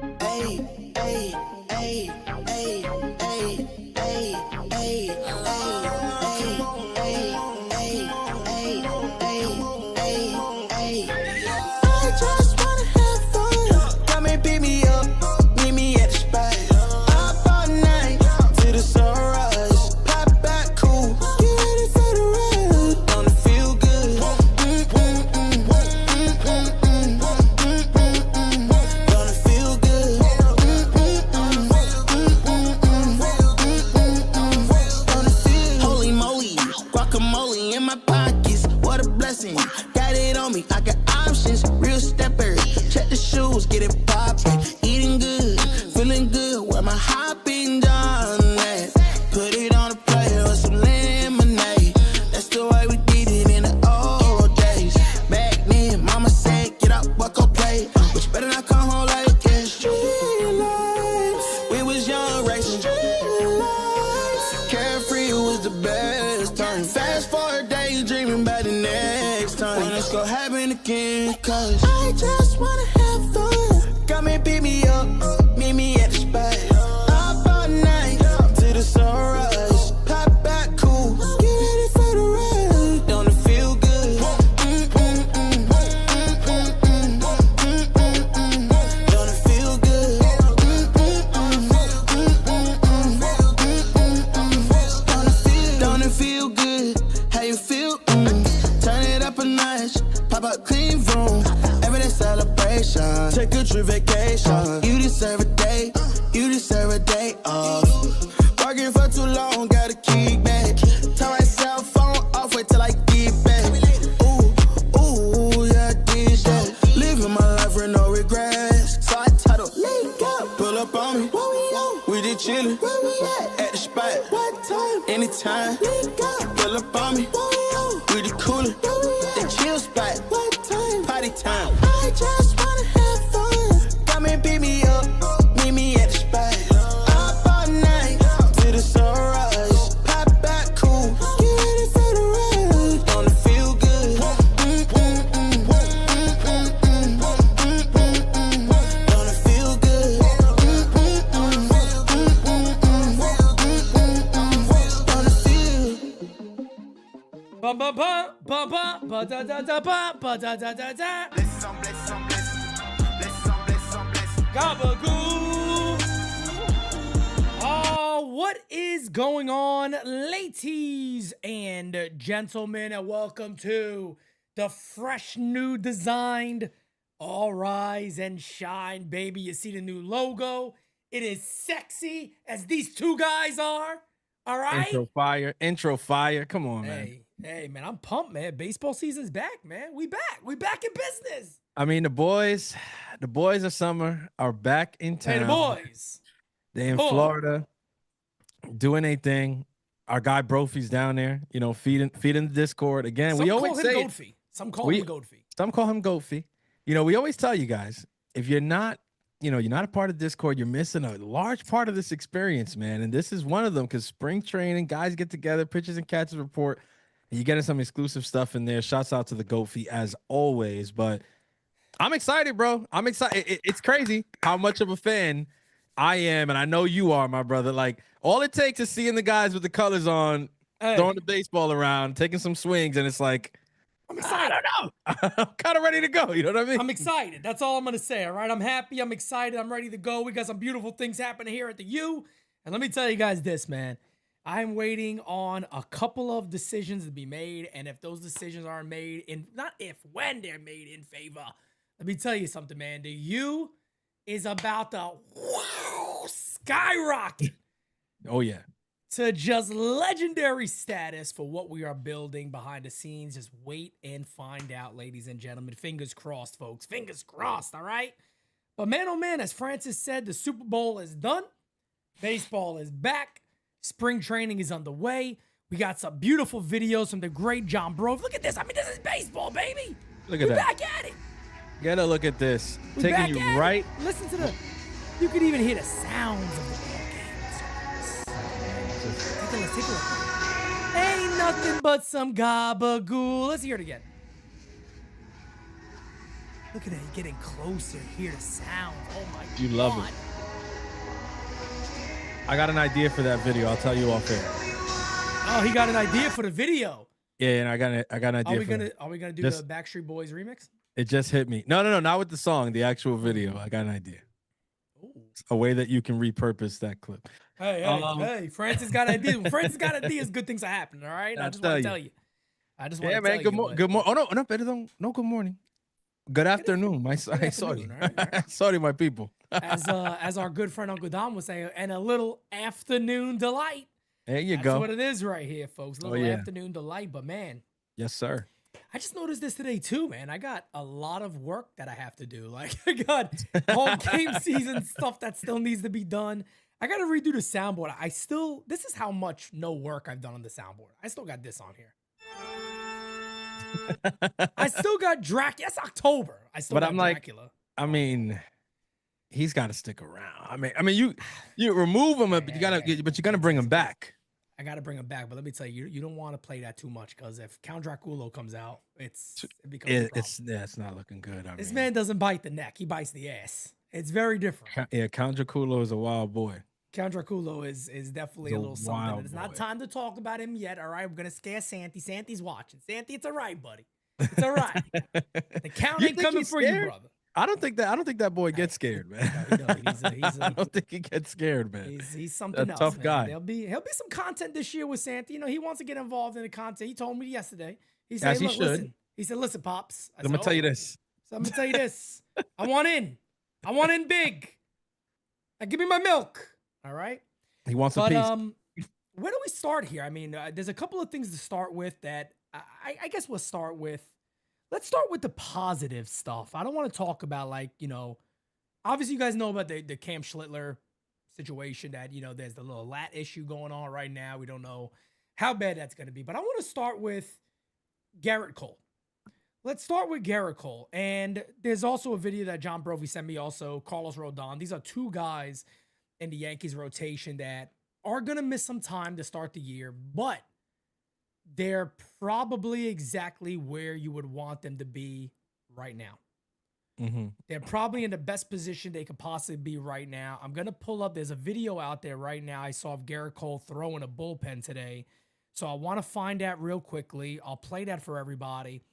Ay, ay, ay, ay, ay, ay, ay, I just wanna have fun. Come and pick me up, meet me at the spot. Up all night till the sunrise. Pop back cool, get ready for the ride. Don't it feel good? Don't it feel good? Don't it feel? Holy moly, guacamole in my pockets. What a blessing. Got it on me, I got options. Real stepper, check the shoes, get it poppin'. Eating good, feeling good. Where my hopping done at? Put it on a plate with some lemonade. That's the way we did it in the old days. Back then, mama said, get up, walk on play. But you better not come home late, yeah. Street lights, we was young racing. Street lights, carefree was the best time. Fast forward days, dreaming about the next time. When it's gonna happen again, cause I just wanna have fun. Come and pick me up, meet me at the spot. Up all night till the sunrise. Pop back cool, get ready for the ride. Don't it feel good? Don't it feel good? Don't it feel good? How you feel? Turn it up a notch, pop up clean room. Everyday celebration, take a true vacation. You deserve a day, you deserve a day off. Working for too long, gotta kick back. Turn my cell phone off, wait till I get back. Ooh, yeah, this that. Living my life with no regrets. So I title, link up, pull up on me. Where we at? We just chillin', where we at the spot. What time? Anytime, link up, pull up on me. Where we at? We the coolin', the chill spot. What time? Party time. I just wanna have fun. Come and pick me up, meet me at the spot. Up all night till the sunrise. Pop back cool, get ready for the ride. Don't it feel good? Don't it feel good? Don't it feel? Ba ba ba ba ba ba da da da ba ba da da da da. Gabagoo. Oh, what is going on, ladies and gentlemen, and welcome to the fresh new designed All Rise and Shine, baby. You see the new logo. It is sexy as these two guys are. All right. Intro fire. Come on, man. Hey, man, I'm pumped, man. Baseball season's back, man. We back. We back in business. I mean, the boys of summer are back in town. Hey, the boys. They in Florida doing a thing. Our guy Brophy's down there, feeding the Discord. Again, we always say Goatfee. Some call him Goatfee. Some call him Goatfee. We always tell you guys, if you're not, you're not a part of Discord, you're missing a large part of this experience, man. And this is one of them, because spring training, guys get together, pitchers and catchers report, and you're getting some exclusive stuff in there. Shouts out to the Goatfee as always. But I'm excited, bro. I'm excited. It's crazy how much of a fan I am, and I know you are, my brother. Like, all it takes is seeing the guys with the colors on, throwing the baseball around, taking some swings, and it's like, I'm excited. I don't know. I'm kind of ready to go. You know what I mean? I'm excited. That's all I'm going to say, all right? I'm happy. I'm excited. I'm ready to go. We got some beautiful things happening here at the U. And let me tell you guys this, man. I'm waiting on a couple of decisions to be made. And if those decisions aren't made, when they're made in favor, let me tell you something, man. The U is about to skyrocket. Oh, yeah. To just legendary status for what we are building behind the scenes. Just wait and find out, ladies and gentlemen. Fingers crossed, folks. Fingers crossed, all right? But man, oh man, as Francis said, the Super Bowl is done. Baseball is back. Spring training is underway. We got some beautiful videos from the great John Bro. Look at this. I mean, this is baseball, baby. Look at that. Back at it. Get a look at this. We Taking you right. Listen to the, you can even hear the sounds of the ball game. Take a look. Ain't nothing but some gabagool. Let's hear it again. Look at it getting closer. Hear the sound. Oh my God. You love it. I got an idea for that video. I'll tell you off air. Oh, he got an idea for the video. Yeah, and I got an idea. Are we gonna do the Backstreet Boys remix? It just hit me. No, not with the song. The actual video. I got an idea. Ooh. A way that you can repurpose that clip. Hey, Francis got ideas. Francis got ideas. Good things are happening. All right. I just want to tell you. Yeah, man. Good morning. Good morning. Oh no, perdón. No, good morning. Good afternoon. Sorry, right? Sorry, my people. As our good friend Uncle Dom was saying, and a little afternoon delight. There you That's go. what it is right here, folks. A little afternoon delight. But man, yes, sir. I just noticed this today too, man. I got a lot of work that I have to do. Like I got whole game season stuff that still needs to be done. I got to redo the soundboard. This is how much no work I've done on the soundboard. I still got this on here. I still got Dracula. It's October. I still got Dracula. I mean, he's got to stick around. I mean, you remove him, but you gotta bring him back. I gotta bring him back, but let me tell you, you don't want to play that too much because if Count Dracula comes out, it becomes a problem. It's not looking good. This man doesn't bite the neck; he bites the ass. It's very different. Yeah, Count Dracula is a wild boy. Count Dracula is definitely a little something. It's not time to talk about him yet. All right, we're gonna scare Santy. Santy's watching. Santy, it's all right, buddy. It's all right. The Count ain't coming for you, brother. I don't think that boy gets scared, man. I don't think he gets scared, man. He's something else. Tough man. guy. He'll be some content this year with Santy. You know, he wants to get involved in the content. He told me yesterday. He said, As he "Look, should." listen." He said, "Listen, pops. I'm gonna tell you this. So I'm gonna tell you this. I want in. I want in big. Now give me my milk. All right." He wants a piece. Where do we start here? I mean, there's a couple of things to start with that I guess we'll start with. Let's start with the positive stuff. I don't want to talk about obviously you guys know about the Cam Schlittler situation that, there's the little lat issue going on right now. We don't know how bad that's going to be, but I want to start with Garrett Cole. Let's start with Garrett Cole. And there's also a video that John Brovey sent me also, Carlos Rodon. These are two guys in the Yankees rotation that are going to miss some time to start the year, but they're probably exactly where you would want them to be right now. Mm-hmm. They're probably in the best position they could possibly be right now. I'm going to pull up. There's a video out there right now I saw of Garrett Cole throwing a bullpen today. So I want to find that real quickly. I'll play that for everybody.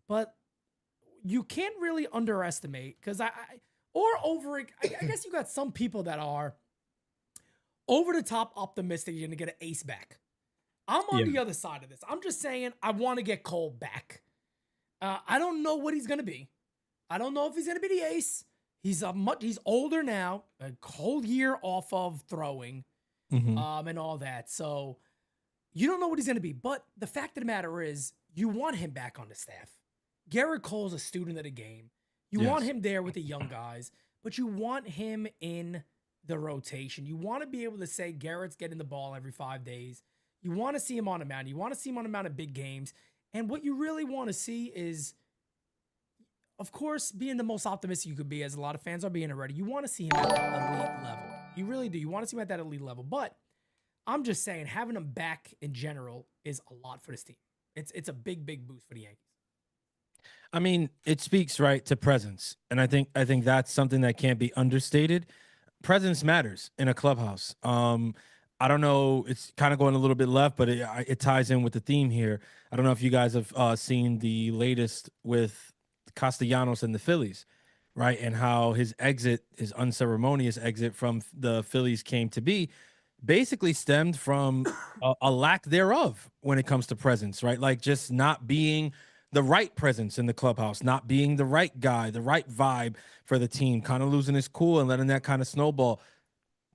But you can't really underestimate because I guess you got some people that are over the top optimistic you're going to get an ace back. I'm on the other side of this. I'm just saying I want to get Cole back. I don't know what he's going to be. I don't know if he's going to be the ace. He's older now, a whole year off of throwing and all that. So you don't know what he's going to be. But the fact of the matter is you want him back on the staff. Garrett Cole's a student of the game. You want him there with the young guys, but you want him in the rotation. You want to be able to say Garrett's getting the ball every 5 days. You want to see him on the mound. You want to see him on the mound in big games. And what you really want to see is, of course, being the most optimistic you could be, as a lot of fans are being already. You want to see him at that elite level. You really do. You want to see him at that elite level. But I'm just saying, having him back in general is a lot for this team. It's a big, big boost for the Yankees. I mean, it speaks right to presence. And I think that's something that can't be understated. Presence matters in a clubhouse. I don't know. It's kind of going a little bit left, but it ties in with the theme here. I don't know if you guys have seen the latest with Castellanos and the Phillies, right? And how his unceremonious exit from the Phillies came to be basically stemmed from a lack thereof when it comes to presence, right? Like just not being the right presence in the clubhouse, not being the right guy, the right vibe for the team, kind of losing his cool and letting that kind of snowball.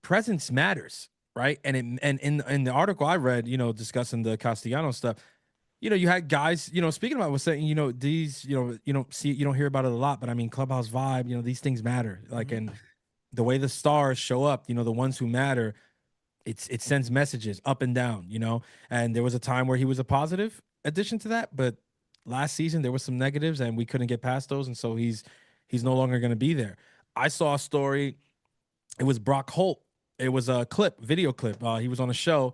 Presence matters. Right. And in the article I read, discussing the Castellanos stuff, you had guys, speaking about was saying, these, you don't hear about it a lot, but I mean, clubhouse vibe, these things matter. Like, and the way the stars show up, the ones who matter, it sends messages up and down, and there was a time where he was a positive addition to that. But last season there was some negatives and we couldn't get past those. And so he's no longer going to be there. I saw a story. It was Brock Holt. It was a video clip. He was on a show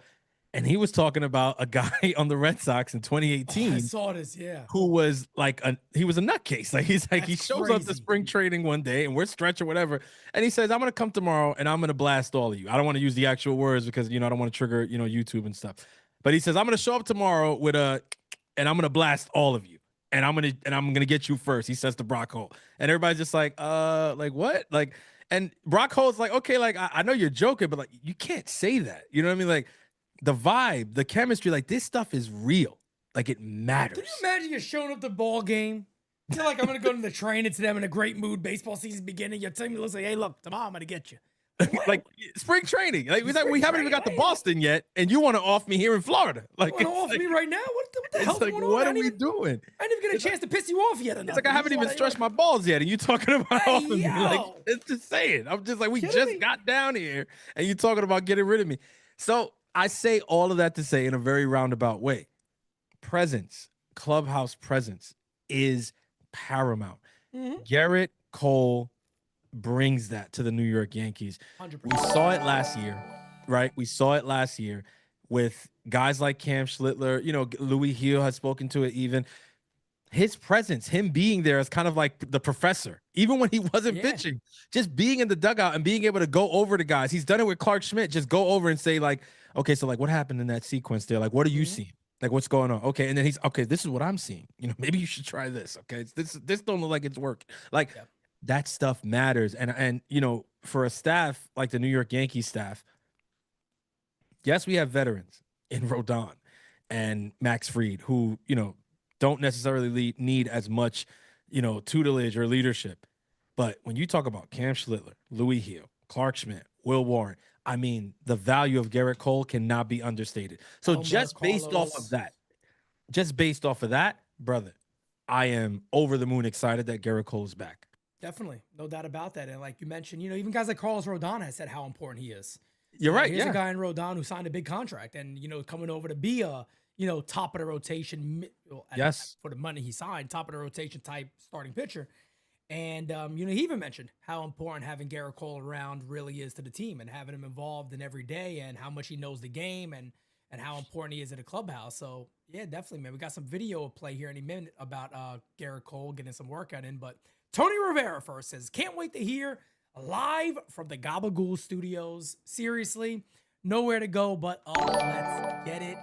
and he was talking about a guy on the Red Sox in Oh, I 2018 saw this. Yeah. who was like he was a nutcase. Like he's like he That's shows up to crazy. spring training one day and we're stretching whatever, and he says, "I'm gonna come tomorrow and I'm gonna blast all of you." I don't want to use the actual words because I don't want to trigger YouTube and stuff. But he says, "I'm gonna show up tomorrow with and I'm gonna blast all of you, and I'm gonna get you first." He says to Brock Holt, and everybody's just like what, like. And Brock Holt's like, okay, like I know you're joking, but like you can't say that. You know what I mean? Like the vibe, the chemistry, like this stuff is real. Like it matters. Can you imagine you're showing up to the ball game? You're like, I'm gonna go to the train. It's them in a great mood. Baseball season's beginning. Your team looks like, hey, look, tomorrow I'm gonna get you. Like spring training. Like we haven't even got to Boston yet, and you want to off me here in Florida. Like You want to off me right now? What the hell's like, going on? what are we doing? I didn't even get a chance to piss you off yet. It's like I haven't even stretched my balls yet, and you talking about Hey, offing me. Like yo. it's just saying. I'm just like, we Kidding just me? got down here, and you talking about getting rid of me. So I say all of that to say, in a very roundabout way, presence, clubhouse presence, is paramount. Garrett Cole brings that to the New York Yankees. 100%. We saw it last year, right? We saw it last year with guys like Cam Schlittler. Louis Hill has spoken to it even. His presence, him being there is kind of like the professor, even when he wasn't pitching, just being in the dugout and being able to go over to guys. He's done it with Clark Schmidt. Just go over and say like, okay, so like what happened in that sequence there? Like, what are you seeing? Like, what's going on? Okay. And then he's okay. This is what I'm seeing. Maybe you should try this. Okay. This don't look like it's working. Like that stuff matters. And for a staff like the New York Yankees staff, yes, we have veterans in Rodon and Max Fried who, don't necessarily need as much, tutelage or leadership. But when you talk about Cam Schlittler, Louis Hill, Clark Schmidt, Will Warren, I mean, the value of Garrett Cole cannot be understated. So just based off of that, brother, I am over the moon excited that Garrett Cole is back. Definitely. No doubt about that. And like you mentioned, even guys like Carlos Rodon has said how important he is. You're right. Here's a guy in Rodon who signed a big contract and, coming over to be a, top of the rotation. For the money he signed, top of the rotation type starting pitcher. And, he even mentioned how important having Garrett Cole around really is to the team and having him involved in every day and how much he knows the game and how important he is at a clubhouse. So, yeah, definitely, man. We got some video play here any minute about Garrett Cole getting some workout in. But Tony Rivera first says, can't wait to hear live from the Gabagool Studios. Seriously, nowhere to go but let's get it.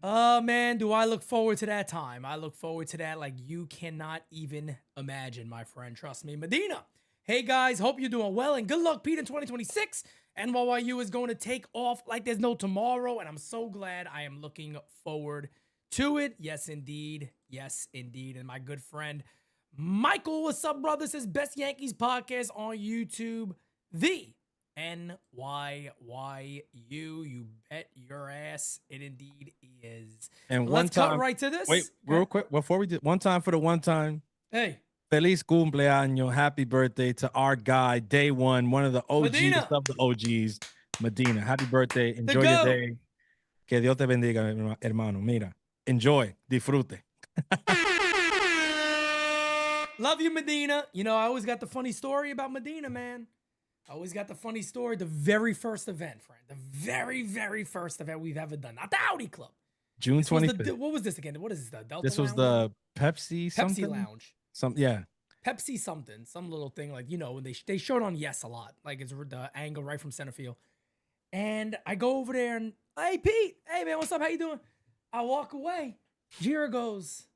Man, do I look forward to that time. I look forward to that like you cannot even imagine, my friend. Trust me. Medina, hey guys, hope you're doing well and good luck, Pete, in 2026. NYU is going to take off like there's no tomorrow, and I'm so glad. I am looking forward to it. Yes, indeed. Yes, indeed. And my good friend Michael, what's up, brother? Says Best Yankees podcast on YouTube. The NYYU. You bet your ass it indeed is. And let's cut right to this. Wait, real quick, before we do one time for the one time. Hey. Feliz cumpleaños. Happy birthday to our guy, day one of the OGs Medina. of the OGs, Medina. Happy birthday. Enjoy your day. Que Dios te bendiga, hermano. Mira, enjoy. Disfrute. Love you, Medina. I always got the funny story about Medina, man. I always got the funny story. The very first event, friend. The very, very first event we've ever done. Not the Audi Club. June 25th. What was this again? What is this? The Delta This was Lounge? the Pepsi something? Lounge. Pepsi something. Some little thing like, when they showed on Yes a lot. Like it's the angle right from center field. And I go over there and, hey, Pete. Hey, man, what's up? How you doing? I walk away. Jira goes,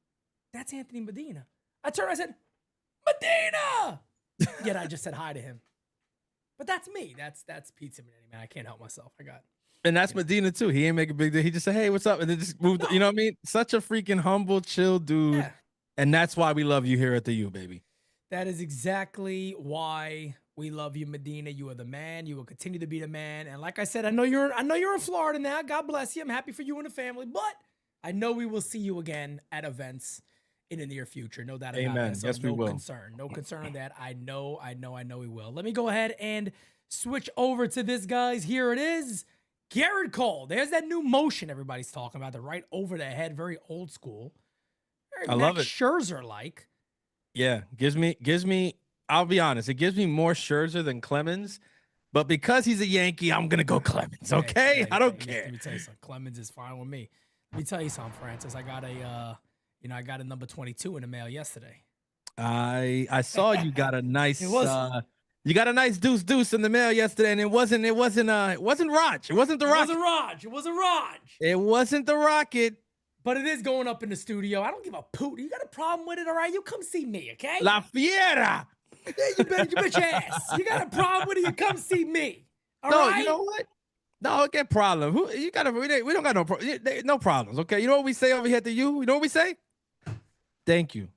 that's Anthony Medina. I turned, I said, Medina! Yet I just said hi to him. But that's me. That's Pete Simonetti, man. I can't help myself. And that's Medina too. He ain't make a big deal. He just said, hey, what's up? And then just moved. You know what I mean? Such a freaking humble, chill dude. Yeah. And that's why we love you here at the U, baby. That is exactly why we love you, Medina. You are the man. You will continue to be the man. And like I said, I know you're in Florida now. God bless you. I'm happy for you and the family. But I know we will see you again at events in the near future. No doubt about that. So yes, we will. No concern on that. I know we will. Let me go ahead and switch over to this, guys. Here it is. Garrett Cole. There's that new motion everybody's talking about. The right over the head, very old school. Very I love it. Scherzer-like. Yeah, gives me. I'll be honest. It gives me more Scherzer than Clemens, But because he's a Yankee, I'm gonna go Clemens. Okay, I don't care. Let me tell you something. Clemens is fine with me. Let me tell you something, Francis. I got I got a number 22 in the mail yesterday. I saw you got a nice you got a nice deuce in the mail yesterday, and it wasn't Raj. It wasn't the Rocket. It wasn't Raj. It wasn't the Rocket. But it is going up in the studio. I don't give a poot. You got a problem with it, all right? You come see me, okay? La Fiera. Yeah, you bet your ass. You got a problem with it, you come see me. All right? You know what? No, get problem. We don't got no problems, okay? You know what we say over here to you? You know what we say? Thank you.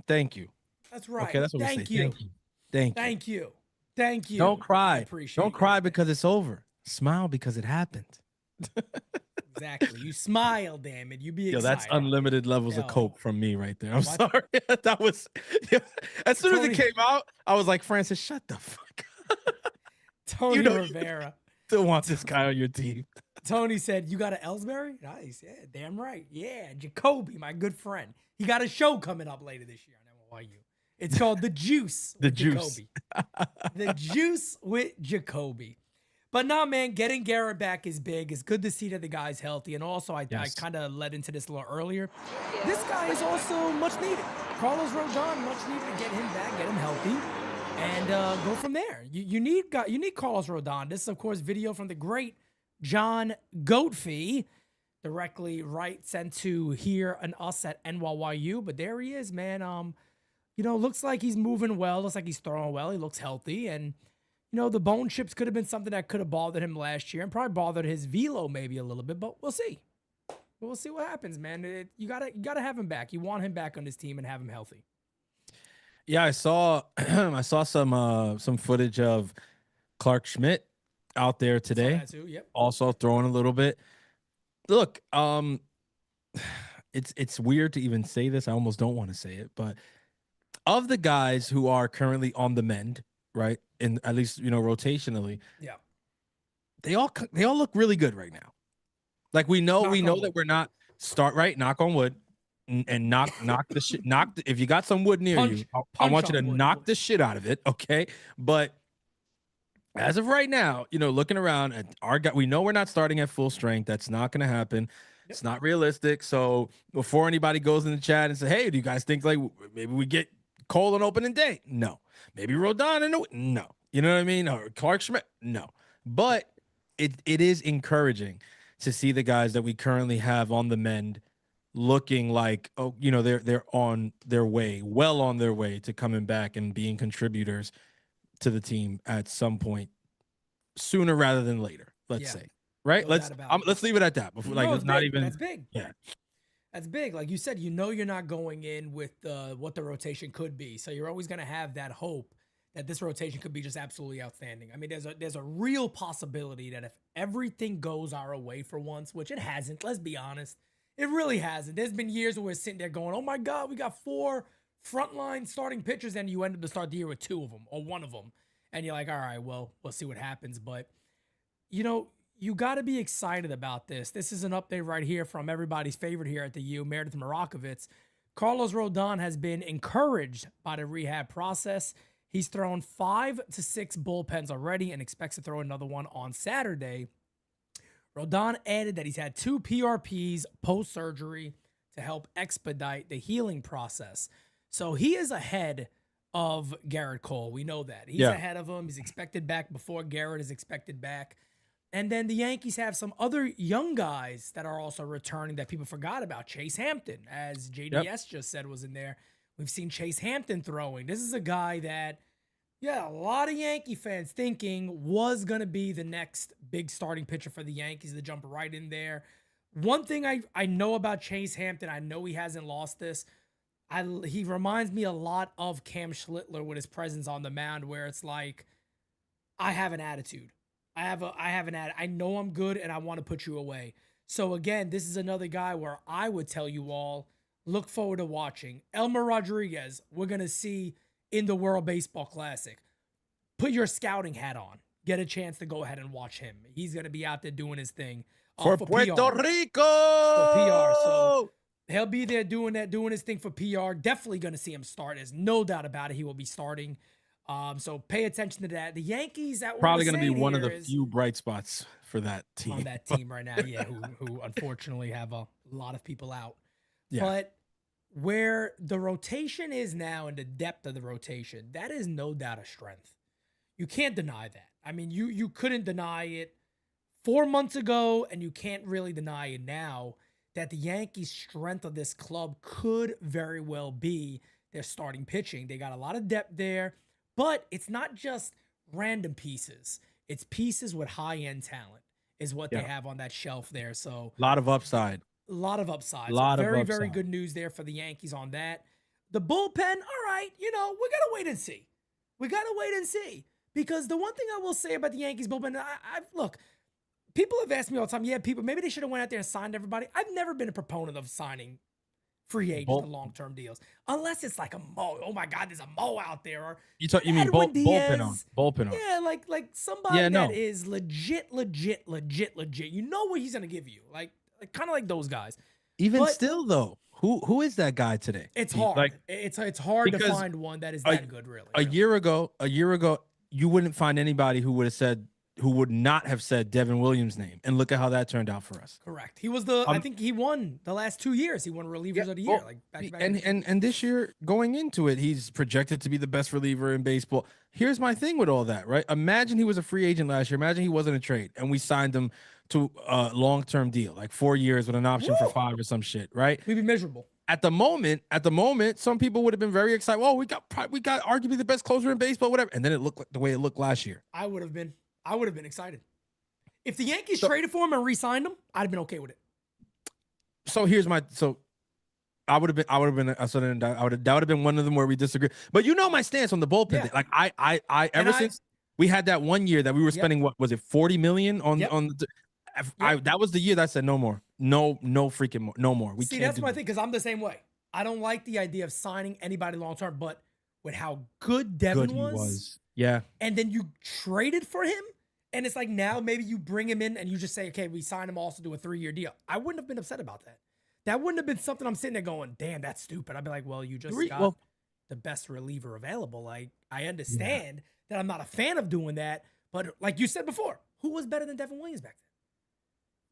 That's right. Okay, that's what we say. Thank you. Thank you. Don't cry. I appreciate Don't cry because it's over. Smile because it happened. Exactly. You smile, damn it. You be excited. That's unlimited levels of coke from me right there. I'm sorry. That was as soon as it came out, I was like, Francis, shut the fuck up. Tony Rivera. Still want this guy on your team. Tony said, you got an Ellsbury? Nice. Yeah, damn right. Yeah, Jacoby, my good friend. He got a show coming up later this year on NYU. It's called The Juice with Jacoby. The Juice with Jacoby. But nah, man, getting Garrett back is big. It's good to see that the guy's healthy. And also, I kind of led into this a little earlier. This guy is also much needed. Carlos Rodon, much needed to get him back, get him healthy, and go from there. You need Carlos Rodon. This is, of course, video from the great John Goatfee, directly sent to here and us at NYU. But there he is, man. Looks like he's moving well. Looks like he's throwing well. He looks healthy, and the bone chips could have been something that could have bothered him last year and probably bothered his velo maybe a little bit, but we'll see. We'll see what happens, man. You gotta have him back. You want him back on this team and have him healthy. Yeah, I saw some footage of Clark Schmidt out there today. Saw that too, yep. Also throwing a little bit. Look, it's weird to even say this. I almost don't want to say it, but of the guys who are currently on the mend, right? And at least, rotationally. Yeah. They all look really good right now. Like we know that we're not knock on wood and knock the shit. If you got some wood near you, I want you to knock the shit out of it. Okay. But as of right now, looking around at our guy, we know we're not starting at full strength. That's not going to happen. Yep. It's not realistic. So before anybody goes in the chat and say, hey, do you guys think like maybe we get Cole on opening day? No. Maybe Rodon no. You know what I mean? Or Clark Schmidt? No. But it is encouraging to see the guys that we currently have on the mend looking like, they're on their way, well on their way to coming back and being contributors to the team at some point sooner rather than later, let's say. Right? Let's leave it at that. Before it's not even that's big. Yeah. That's big. Like you said, you're not going in with what the rotation could be. So you're always going to have that hope that this rotation could be just absolutely outstanding. I mean, there's a real possibility that if everything goes our way for once, which it hasn't, let's be honest, it really hasn't. There's been years where we're sitting there going, oh my God, we got 4 frontline starting pitchers, and you end up to start the year with 2 of them or 1 of them. And you're like, all right, well, we'll see what happens. But, you got to be excited about this. This is an update right here from everybody's favorite here at the U, Meredith Marakovitz. Carlos Rodon has been encouraged by the rehab process. He's thrown 5 to 6 bullpens already and expects to throw another one on Saturday. Rodon added that he's had 2 PRPs post-surgery to help expedite the healing process. So he is ahead of Garrett Cole. We know that. He's ahead of him. He's expected back before Garrett is expected back. And then the Yankees have some other young guys that are also returning that people forgot about. Chase Hampton, as JDS just said, was in there. We've seen Chase Hampton throwing. This is a guy that, a lot of Yankee fans thinking was going to be the next big starting pitcher for the Yankees to jump right in there. One thing I know about Chase Hampton, I know he hasn't lost this. He reminds me a lot of Cam Schlittler with his presence on the mound, where it's like, I have an attitude. I have an attitude. I know I'm good, and I want to put you away. So again, this is another guy where I would tell you all, look forward to watching. Elmer Rodriguez, we're going to see in the World Baseball Classic. Put your scouting hat on. Get a chance to go ahead and watch him. He's going to be out there doing his thing. For Puerto PR. Rico! For PR. So he'll be there doing his thing for PR. Definitely going to see him start. There's no doubt about it. He will be starting. So pay attention to that. The Yankees, that Probably going to be one of the few bright spots for that team. On that team right now, yeah, who unfortunately have a lot of people out. Yeah. But where the rotation is now and the depth of the rotation, that is no doubt a strength. You can't deny that. I mean, you couldn't deny it 4 months ago, and you can't really deny it now that the Yankees' strength of this club could very well be their starting pitching. They got a lot of depth there, but it's not just random pieces. It's pieces with high-end talent is what they have on that shelf there. So a lot of upside. A lot of upside. Very good news there for the Yankees on that. The bullpen, all right, we got to wait and see. Because the one thing I will say about the Yankees bullpen, look, people have asked me all the time, maybe they should have went out there and signed everybody. I've never been a proponent of signing free agents to long-term deals. Unless it's like a Mo. Oh my God, there's a Mo out there. Or you mean bullpen on. Yeah, like somebody that is legit. You know what he's going to give you. Like kind of like those guys. Even still though, who is that guy today? It's hard. Like, it's hard to find one that is that good, really. A year ago, you wouldn't find anybody who would not have said Devin Williams' name. And look at how that turned out for us. Correct. He was I think he won the last 2 years. He won relievers of the year, like back to back. And this year, going into it, he's projected to be the best reliever in baseball. Here's my thing with all that, right? Imagine he was a free agent last year. Imagine he wasn't a trade, and we signed him to a long-term deal, like 4 years with an option for 5 or some shit, right? We'd be miserable. At the moment, some people would have been very excited. Oh, we got arguably the best closer in baseball, whatever. And then it looked like the way it looked last year. I would have been excited. If the Yankees traded for him and re-signed him, I'd have been okay with it. So here's that would have been one of them where we disagree. But my stance on the bullpen thing. Like ever since we had that 1 year that we were spending, what was it, $40 million on that was the year that I said no more. No freaking more. No more. See, that's my thing, because I'm the same way. I don't like the idea of signing anybody long term, but with how good Devin was. Yeah. And then you traded for him, and it's like now maybe you bring him in and you just say, okay, we sign him also to a 3-year deal. I wouldn't have been upset about that. That wouldn't have been something I'm sitting there going, damn, that's stupid. I'd be like, well, you just got the best reliever available. Like, I understand that I'm not a fan of doing that, but like you said before, who was better than Devin Williams back then?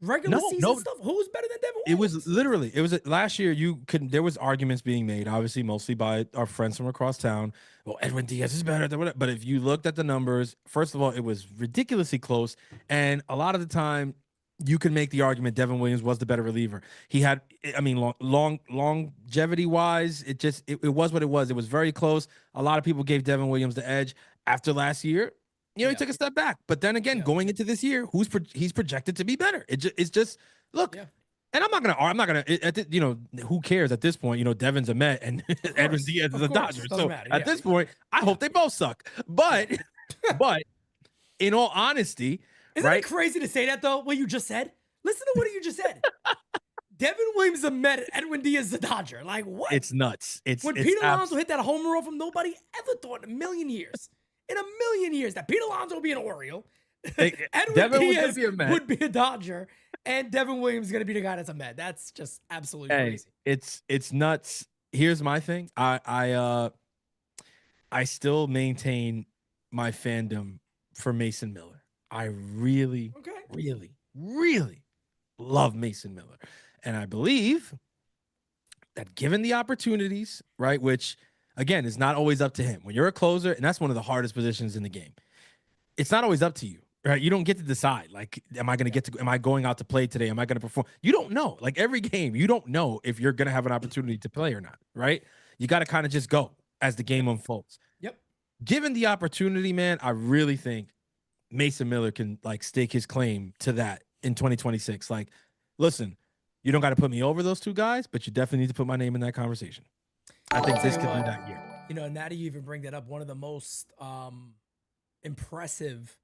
Regular season stuff. Who's better than Devin Williams? It was last year. There was arguments being made, obviously mostly by our friends from across town. Well, Edwin Diaz is better than whatever. But if you looked at the numbers, first of all, it was ridiculously close. And a lot of the time, you can make the argument Devin Williams was the better reliever. He had, longevity wise, it was what it was. It was very close. A lot of people gave Devin Williams the edge. After last year, he took a step back. But then again, going into this year, he's projected to be better. It's just look. Yeah. And I'm not gonna. Who cares at this point? Devin's a Met and Edwin Diaz is a Dodger. So at this point, I hope they both suck. But in all honesty, isn't it crazy to say that though? What you just said? Listen to what you just said. Devin Williams is a Met, Edwin Diaz is a Dodger. Like what? It's nuts. When Pete Alonso hit that home run from nobody ever thought in a million years that Pete Alonso would be an Oriole, Edwin Diaz would be a Dodger, and Devin Williams is going to be the guy that's a Met. That's just absolutely crazy. It's nuts. Here's my thing. I still maintain my fandom for Mason Miller. I really love Mason Miller. And I believe that given the opportunities, right, which again is not always up to him. When you're a closer, and that's one of the hardest positions in the game, it's not always up to you, right? You don't get to decide, like, am I going out to play today? Am I going to perform? You don't know. Like every game, you don't know if you're going to have an opportunity to play or not, right? You got to kind of just go as the game unfolds. Yep. Given the opportunity, man, I really think Mason Miller can like stake his claim to that in 2026. Like, listen, you don't got to put me over those two guys, but you definitely need to put my name in that conversation. I think this could be that year. Now that you even bring that up, one of the most impressive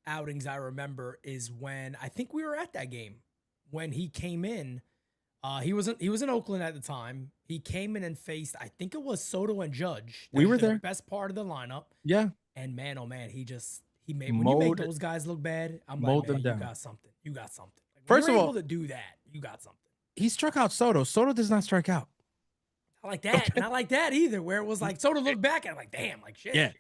outings I remember is when I think we were at that game when he came in. He was in Oakland at the time. He came in and faced, I think it was Soto and Judge. We were there. The best part of the lineup. Yeah. And man, oh man, he made when you make those guys look bad, I'm like, man, you got something. You got something. Like, First of all, able to do that, you got something. He struck out Soto. Soto does not strike out. I like that. Not like that either, where it was like Soto looked back and I'm like, damn, like shit. Yeah.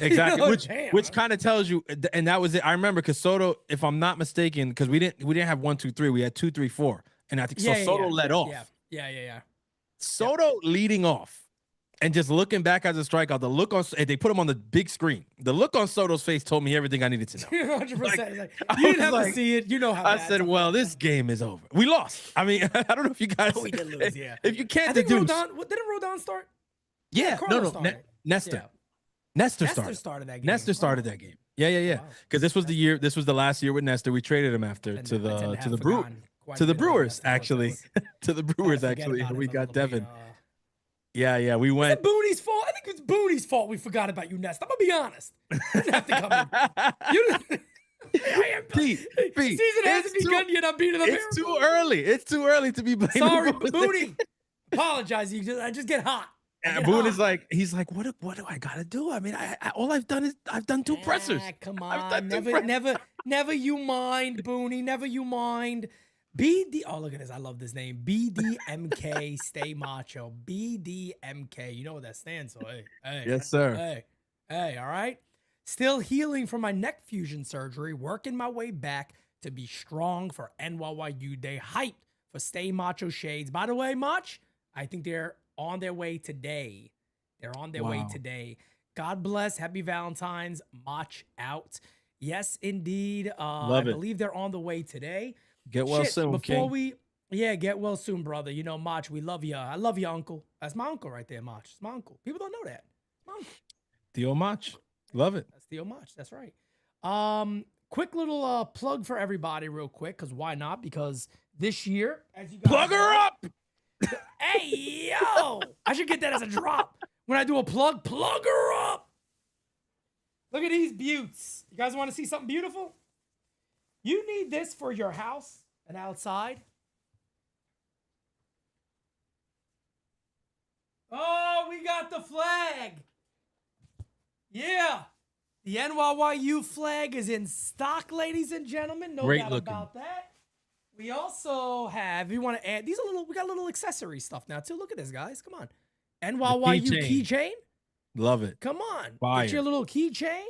Exactly, Damn. which kind of tells you, and that was it. I remember because Soto, if I'm not mistaken, because we didn't have 1, 2, 3, we had 2, 3, 4, and I think so. Soto led off. Yeah. Soto leading off, and just looking back as a strikeout, the look on they put him on the big screen. The look on Soto's face told me everything I needed to know. 100%. You didn't have to see it. You know how. I said, "Well, this game is over. We lost." I mean, I don't know if you guys. We did lose. Yeah. If you can't I think deduce, didn't Rodon start? Yeah, Carlos no, started. Nestor. Yeah. Nestor started that game. Nestor started that game. Yeah. Wow. Because this was the year. This was the last year with Nestor. We traded him after to the Brewers actually. To the Brewers actually. We got Devin. Yeah. We went. Is it Booney's fault? I think it's Booney's fault. We forgot about you, Nest. I'm gonna be honest. You didn't have to come in. You didn't. Pete, season hasn't begun yet. I'm beating the It's too early. It's too early to be blaming. Sorry, Booney. Apologize. I just get hot. And Boone is like, he's like, what do I gotta do? I mean, all I've done is I've done 2 pressers. Come on, never you mind, Booney. Never you mind. BD. Oh, look at this. I love this name. BDMK. Stay macho. BDMK. You know what that stands for? Hey. Yes, sir. Hey. All right. Still healing from my neck fusion surgery. Working my way back to be strong for NYYU Day. Hyped for Stay Macho Shades. By the way, Mach, I think they're on their way today. They're on their way today. God bless. Happy Valentine's. Mach out. Yes, indeed. I believe they're on the way today. Get well soon, get well soon, brother. You know, Mach, we love you. I love you, uncle. That's my uncle right there, Mach. It's my uncle. People don't know that. My uncle. Theo Mach. Love it. That's Theo Mach. That's right. Quick little plug for everybody real quick, because why not? Because this year, as you guys plug her up. Hey, yo! I should get that as a drop. When I do a plug her up. Look at these beauts. You guys want to see something beautiful? You need this for your house and outside. Oh, we got the flag. Yeah. The NYYU flag is in stock, ladies and gentlemen. No doubt about that. We also have, you want to add, we got a little accessory stuff now too. Look at this, guys. Come on. NYYU keychain. Love it. Come on. Fire. Get your little keychain.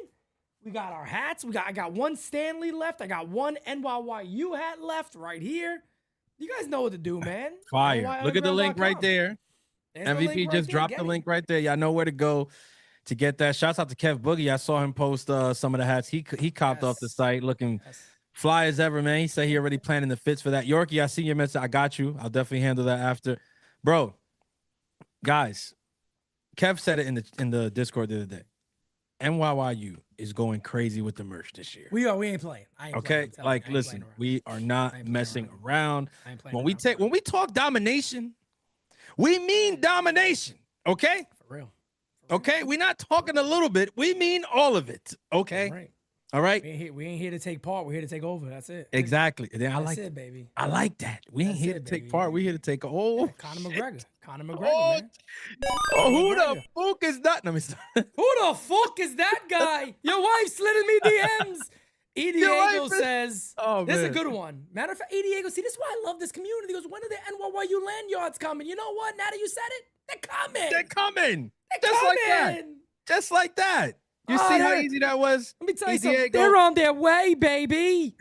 We got our hats. I got one Stanley left. I got one NYYU hat left right here. You guys know what to do, man. Fire. Look at the link right there. MVP just dropped the link right there. Y'all know where to go to get that. Shouts out to Kev Boogie. I saw him post some of the hats. He copped off the site looking fly as ever, man. He said he already planning the fits for that. Yorkie, I see your message. I got you. I'll definitely handle that after. Bro, guys, Kev said it in the Discord the other day. NYYU is going crazy with the merch this year. We ain't playing. Listen, we are not messing around. When we talk domination, we mean domination. Okay? For real. Okay? We're not talking a little bit. We mean all of it. Okay? All right. We ain't here to take part. We're here to take over. That's it. Exactly. That's it, baby. I like that. We ain't here to take part. We're here to take Conor McGregor. Conor McGregor, man. Who the fuck is that? Let me start. Who the fuck is that guy? Your wife slid in me DMs. E. Diego says, this is a good one. Matter of fact, E. Diego, see, this is why I love this community. He goes, when are the NYYU lanyards coming? You know what? Now that you said it, they're coming. Just like that. You see how easy that was? Let me tell you something. They're on their way, baby.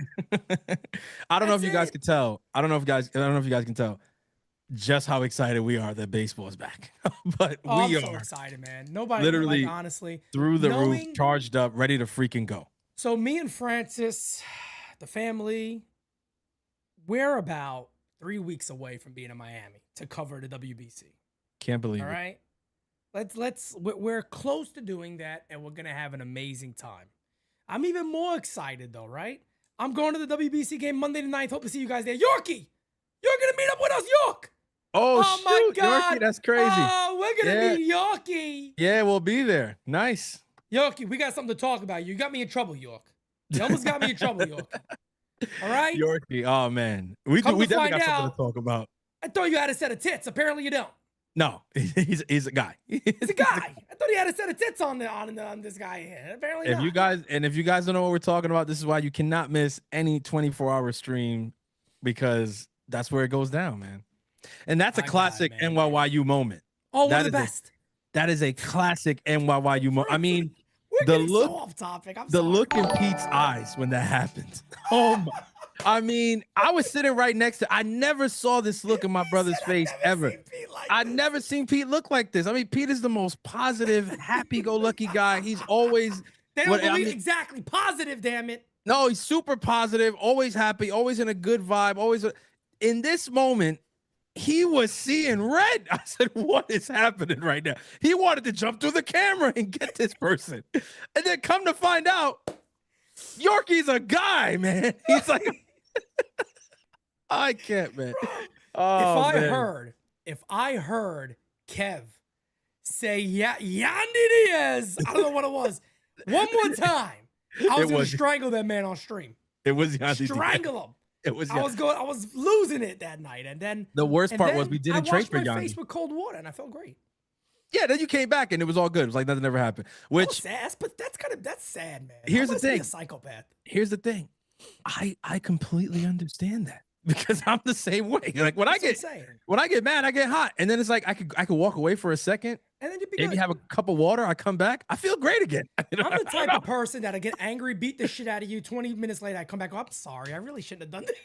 I don't know if you guys can tell. I don't know if you guys can tell just how excited we are that baseball is back. But we are so excited, man. Nobody literally honestly through the roof, charged up, ready to freaking go. So me and Francis, the family, we're about 3 weeks away from being in Miami to cover the WBC. Can't believe it. All right. We're close to doing that, and we're gonna have an amazing time. I'm even more excited though, right? I'm going to the WBC game Monday the 9th. Hope to see you guys there. Yorkie, you're gonna meet up with us, York. Oh my God, Yorkie, that's crazy. Oh, we're gonna meet Yorkie. Yeah, we'll be there. Nice. Yorkie, we got something to talk about. You got me in trouble, York. You almost got me in trouble, York. All right, Yorkie. Oh man, we definitely got something to talk about. I thought you had a set of tits. Apparently, you don't. No, he's a guy. He's a guy. I thought he had a set of tits on this guy here. Apparently not. If you guys don't know what we're talking about, this is why you cannot miss any 24-hour stream, because that's where it goes down, man. And that's a classic NYYU moment. Oh, one of the best. That is a classic NYYU moment. I mean, we We're The getting look- so off topic. I'm The sorry. look in Pete's eyes when that happened. Oh my. I mean, I was sitting right next to. I never saw this look in my brother's face ever. I'd never seen Pete look like this. I mean, Pete is the most positive, happy-go-lucky guy. He's always. They don't what- I believe mean, exactly positive. Damn it. No, he's super positive, always happy, always in a good vibe, always. In this moment, he was seeing red. I said, "What is happening right now?" He wanted to jump through the camera and get this person, and then come to find out, Yorkie's a guy, man. He's like, I can't, man. Oh, If I heard Kev say Yandy Diaz, I don't know what it was, one more time, I was gonna strangle that man on stream. It was Yandy strangle him. It was. I was losing it that night, and then the worst part was we didn't trade for Yandy. I washed my Yandy. face with cold water, and I felt great. Yeah, then you came back and it was all good. It was like nothing ever happened. Which sad, but that's sad, man. Here's the thing. A psychopath. Here's the thing. I completely understand that because I'm the same way. Like when I get mad, I get hot, and then it's like I could walk away for a second, and then maybe have a cup of water. I come back, I feel great again. I'm the type of person that I get angry, beat the shit out of you. 20 minutes later, I come back. Oh, I'm sorry. I really shouldn't have done that.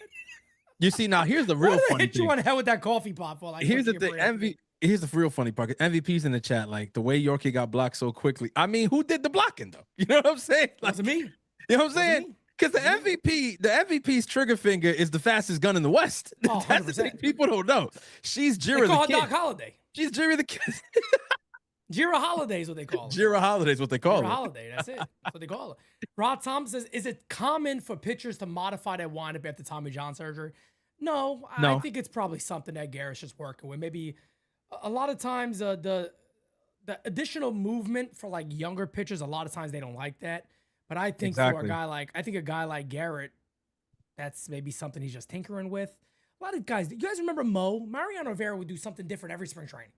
You see, now here's the real funny hit you on the head with that coffee pot for like. Here's the thing. Here's the real funny part. MVP's in the chat, like the way Yorkie got blocked so quickly. I mean, who did the blocking though? You know what I'm saying? Like, me. You know what I'm saying? Because the MVP's trigger finger is the fastest gun in the West. Oh, that's the thing people don't know. She's Jira they call the kid. Doc Holiday. She's Jira the kid. Jira Holiday is what they call it. Jira Holiday is what they call it. Jira Holiday, that's it. That's what they call it. Rod Thompson says, is it common for pitchers to modify their windup after Tommy John surgery? No, I think it's probably something that Garrett's just working with. Maybe a lot of times the additional movement for like younger pitchers, a lot of times they don't like that. But I think for a guy like Garrett, that's maybe something he's just tinkering with. A lot of guys, you guys remember Mariano Rivera would do something different every spring training.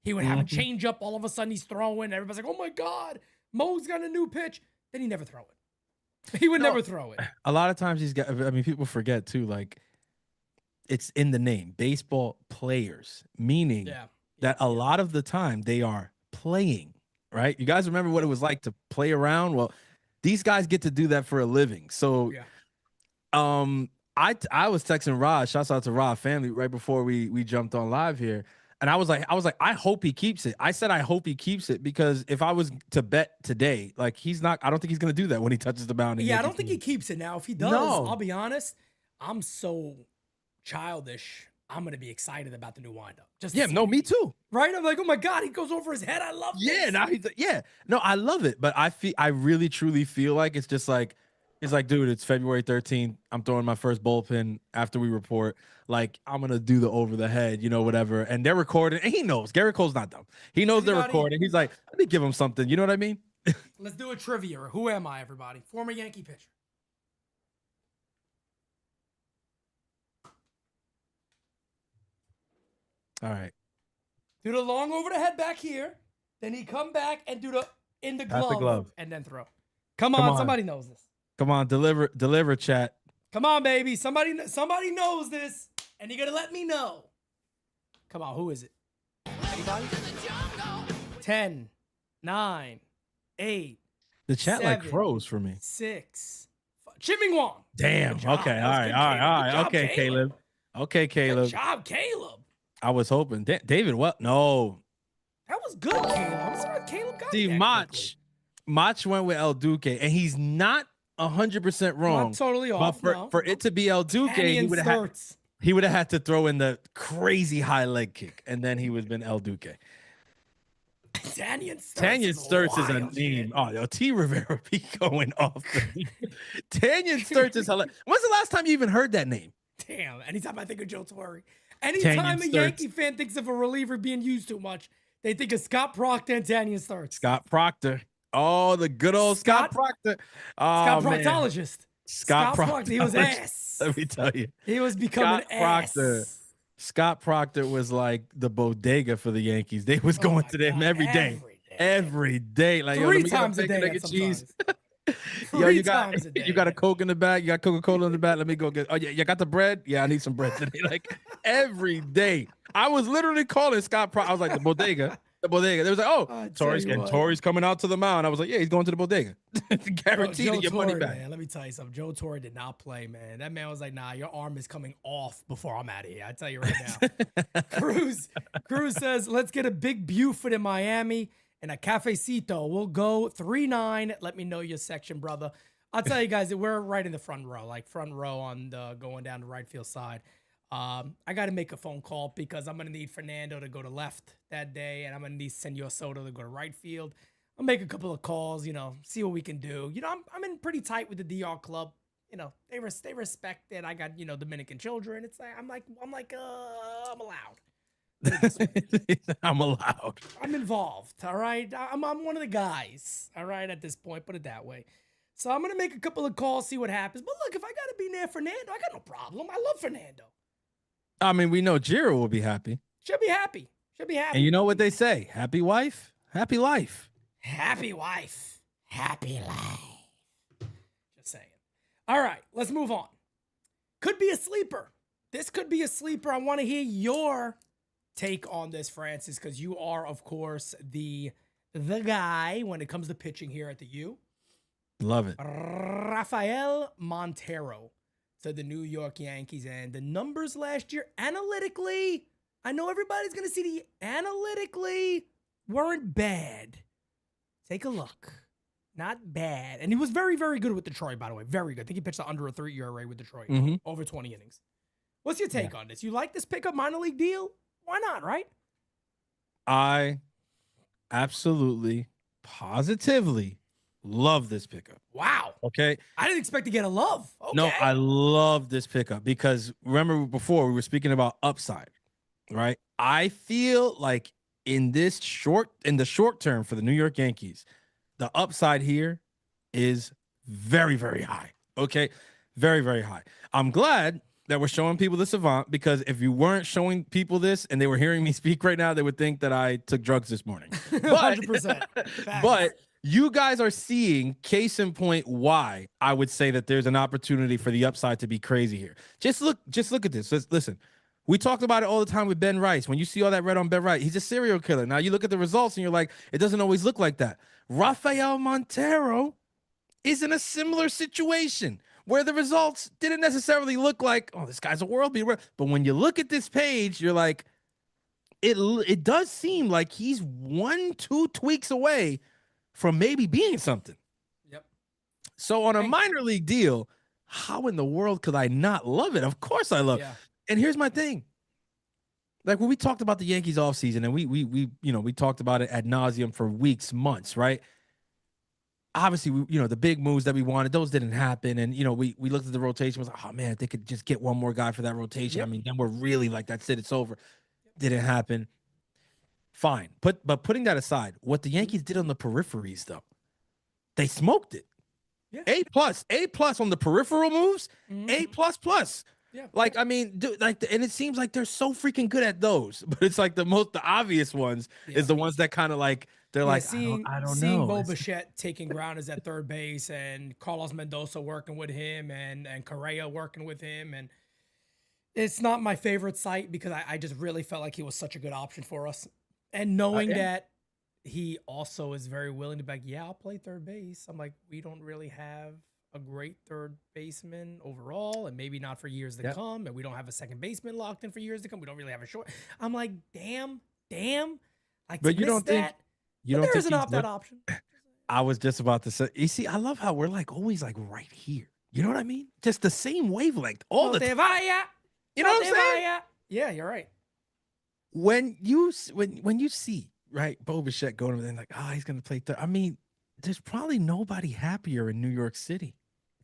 He would have a change up, all of a sudden he's throwing, everybody's like, oh my God, Mo's got a new pitch. Then he never throw it. He would never throw it. A lot of times people forget too, like it's in the name, baseball players, meaning that a lot of the time they are playing, right? You guys remember what it was like to play around? Well, these guys get to do that for a living. So I was texting Rod, shouts out to Rod family, right before we jumped on live here. And I was like, I hope he keeps it. I said, I hope he keeps it because if I was to bet today, like I don't think he's going to do that when he touches the mound. Yeah, I don't think he keeps it now. If he does, I'll be honest, I'm so childish. I'm going to be excited about the new windup. Me too. Right? I'm like, oh my God, he goes over his head. I love this. No, I love it. But I really, truly feel like it's just like, it's like, dude, it's February 13th. I'm throwing my first bullpen after we report. Like, I'm going to do the over the head, whatever. And they're recording. And he knows. Garrett Cole's not dumb. He knows they're recording. He's like, let me give him something. You know what I mean? Let's do a trivia. Who am I, everybody? Former Yankee pitcher. All right. Do the long over the head back here. Then he come back and do the in the glove. And then throw. Come on. Somebody knows this. Come on, deliver, chat. Come on, baby. Somebody knows this, and you gotta let me know. Come on, who is it? Anybody? 10, 9, 8. The chat 7, like froze for me. 6. Chiming Wong. Damn. Okay. All right. Okay, Caleb. Okay, Caleb. Good job, Caleb. I was hoping. David, what? No. That was good, Caleb. I'm sorry, Caleb got See, Mach went with El Duque, and he's not 100% wrong. Not totally off. But for it to be El Duque, he would have had to throw in the crazy high leg kick, and then he would have been El Duque. Tanyan Sturtz is a meme. Oh, yo, T. Rivera be going off. Tanyan Sturtz is hilarious. When's the last time you even heard that name? Damn. Anytime I think of Joe Torre. Anytime a Yankee fan thinks of a reliever being used too much, they think of Scott Proctor and Tanyan Sturtz. Scott Proctor. Oh, the good old Scott Proctor. Scott Proctologist. Scott Proctor. He was ass. Let me tell you. He was becoming ass. Scott Proctor was like the bodega for the Yankees. They was going to them every day. Every day. Like, 3 times a day. Cheese. Yo, you got a Coke in the back. You got Coca-Cola in the back. Let me go get. Oh yeah, you got the bread. Yeah, I need some bread today. Like every day, I was literally calling Scott Proctor. I was like the bodega. the bodega. They was like, oh, I tell you what. Torrey's coming out to the mound. I was like, yeah, he's going to the bodega. Guaranteed to get money Torre, back. man, let me tell you something. Joe Torre did not play, man. That man was like, nah, your arm is coming off before I'm out of here. I tell you right now. Cruz says, let's get a big Buford in Miami and a cafecito. We'll go 3-9. Let me know your section, brother. I'll tell you guys that we're right in the front row, like front row on the going down the right field side. I got to make a phone call because I'm going to need Fernando to go to left that day, and I'm going to need Senor Soto to go to right field. I'll make a couple of calls, see what we can do. I'm in pretty tight with the DR club. They respect it. I got, Dominican children. It's like, I'm allowed. I'm allowed. I'm involved. All right. I'm one of the guys. All right. At this point, put it that way. So I'm going to make a couple of calls, see what happens. But look, if I got to be near Fernando, I got no problem. I love Fernando. I mean, we know Jiro will be happy. She'll be happy. And you know what they say? Happy wife, happy life. Happy wife, happy life. Just saying. All right, let's move on. Could be a sleeper. This could be a sleeper. I want to hear your take on this, Francis, because you are, of course, the guy when it comes to pitching here at the U. Love it. Rafael Montero to the New York Yankees. And the numbers last year, analytically, I know everybody's going to see the analytically weren't bad. Take a look. Not bad. And he was very, very good with Detroit, by the way. Very good. I think he pitched under a 3 ERA with Detroit. Over 20 innings. What's your take on this? You like this pickup minor league deal? Why not, right? I absolutely, positively love this pickup. Wow. Okay. I didn't expect to get a love. Okay. No, I love this pickup because remember before we were speaking about upside, right? I feel like in the short term for the New York Yankees, the upside here is very, very high. Okay. Very, very high. I'm glad that we're showing people the savant because if you weren't showing people this and they were hearing me speak right now, they would think that I took drugs this morning. 100%. But you guys are seeing case in point why I would say that there's an opportunity for the upside to be crazy here. Just look at this. Listen, we talked about it all the time with Ben Rice. When you see all that red on Ben Rice, he's a serial killer. Now you look at the results and you're like, it doesn't always look like that. Rafael Montero is in a similar situation where the results didn't necessarily look like, oh, this guy's a world beater. But when you look at this page, you're like, it does seem like he's 1-2 tweaks away from maybe being something. Yep. So on a minor league deal, how in the world could I not love it? Of course I love it. And here's my thing. Like when we talked about the Yankees offseason and we talked about it ad nauseum for weeks, months, right? Obviously, the big moves that we wanted, those didn't happen. And, we looked at the rotation, was like, oh man, if they could just get one more guy for that rotation. I mean, then we're really like, that's it, it's over. Didn't happen. Fine. But putting that aside, what the Yankees did on the peripheries, though, they smoked it. Yeah. A+ on the peripheral moves, A++. Yeah. Like, I mean, dude, and it seems like they're so freaking good at those, but it's like the obvious ones is the ones that kind of like, they're like, I don't know. Seeing Bo Bichette taking grounders at third base and Carlos Mendoza working with him and Correa working with him. And it's not my favorite sight because I just really felt like he was such a good option for us. And knowing that he also is very willing to be like, yeah, I'll play third base. I'm like, we don't really have a great third baseman overall, and maybe not for years to come. And we don't have a second baseman locked in for years to come. We don't really have a short. I'm like, damn. Like, but you don't think there's an opt-out option. I was just about to say, you see, I love how we're like always like right here. You know what I mean? Just the same wavelength all the time. You know what I'm saying? Yeah, you're right. When you see right Bo Bichette going over there like, he's gonna play third. I mean, there's probably nobody happier in New York City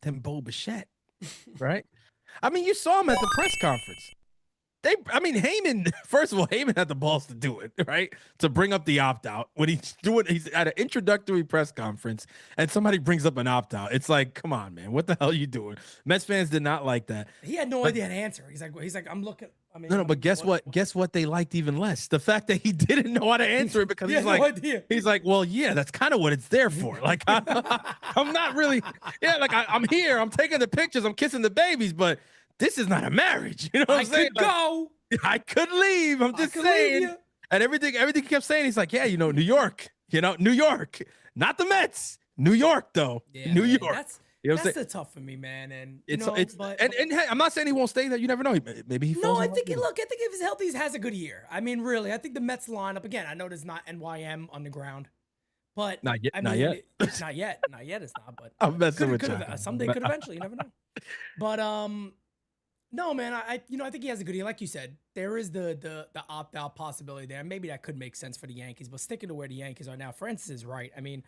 than Bo Bichette, right? I mean, you saw him at the press conference. Heyman, first of all, Heyman had the balls to do it, right? To bring up the opt-out. When he's at an introductory press conference and somebody brings up an opt-out. It's like, come on, man. What the hell are you doing? Mets fans did not like that. He had no idea how to answer. He's like, I'm looking. No, but guess what? Guess what they liked even less? The fact that he didn't know how to answer it because he's like, well, yeah, that's kind of what it's there for. Like, I'm not really, I'm here. I'm taking the pictures. I'm kissing the babies, but this is not a marriage. You know what I'm saying? I could go. I could leave. I'm just saying. And everything he kept saying, he's like, yeah, New York, New York, not the Mets, New York though, Yeah, New man, York. that's the tough for me, man. And but and hey, I'm not saying he won't stay there. You never know. Maybe he falls. no, I think if he's healthy, he has a good year. I mean, really, I think the Mets lineup again. I know there's not NYM on the ground, but Not yet. I Not mean, yet. not yet. It's not. But I'm messing with you. Someday could eventually. You never know. But no, man. I think he has a good year. Like you said, there is the opt out possibility there. Maybe that could make sense for the Yankees. But sticking to where the Yankees are now, Francis is right. I mean,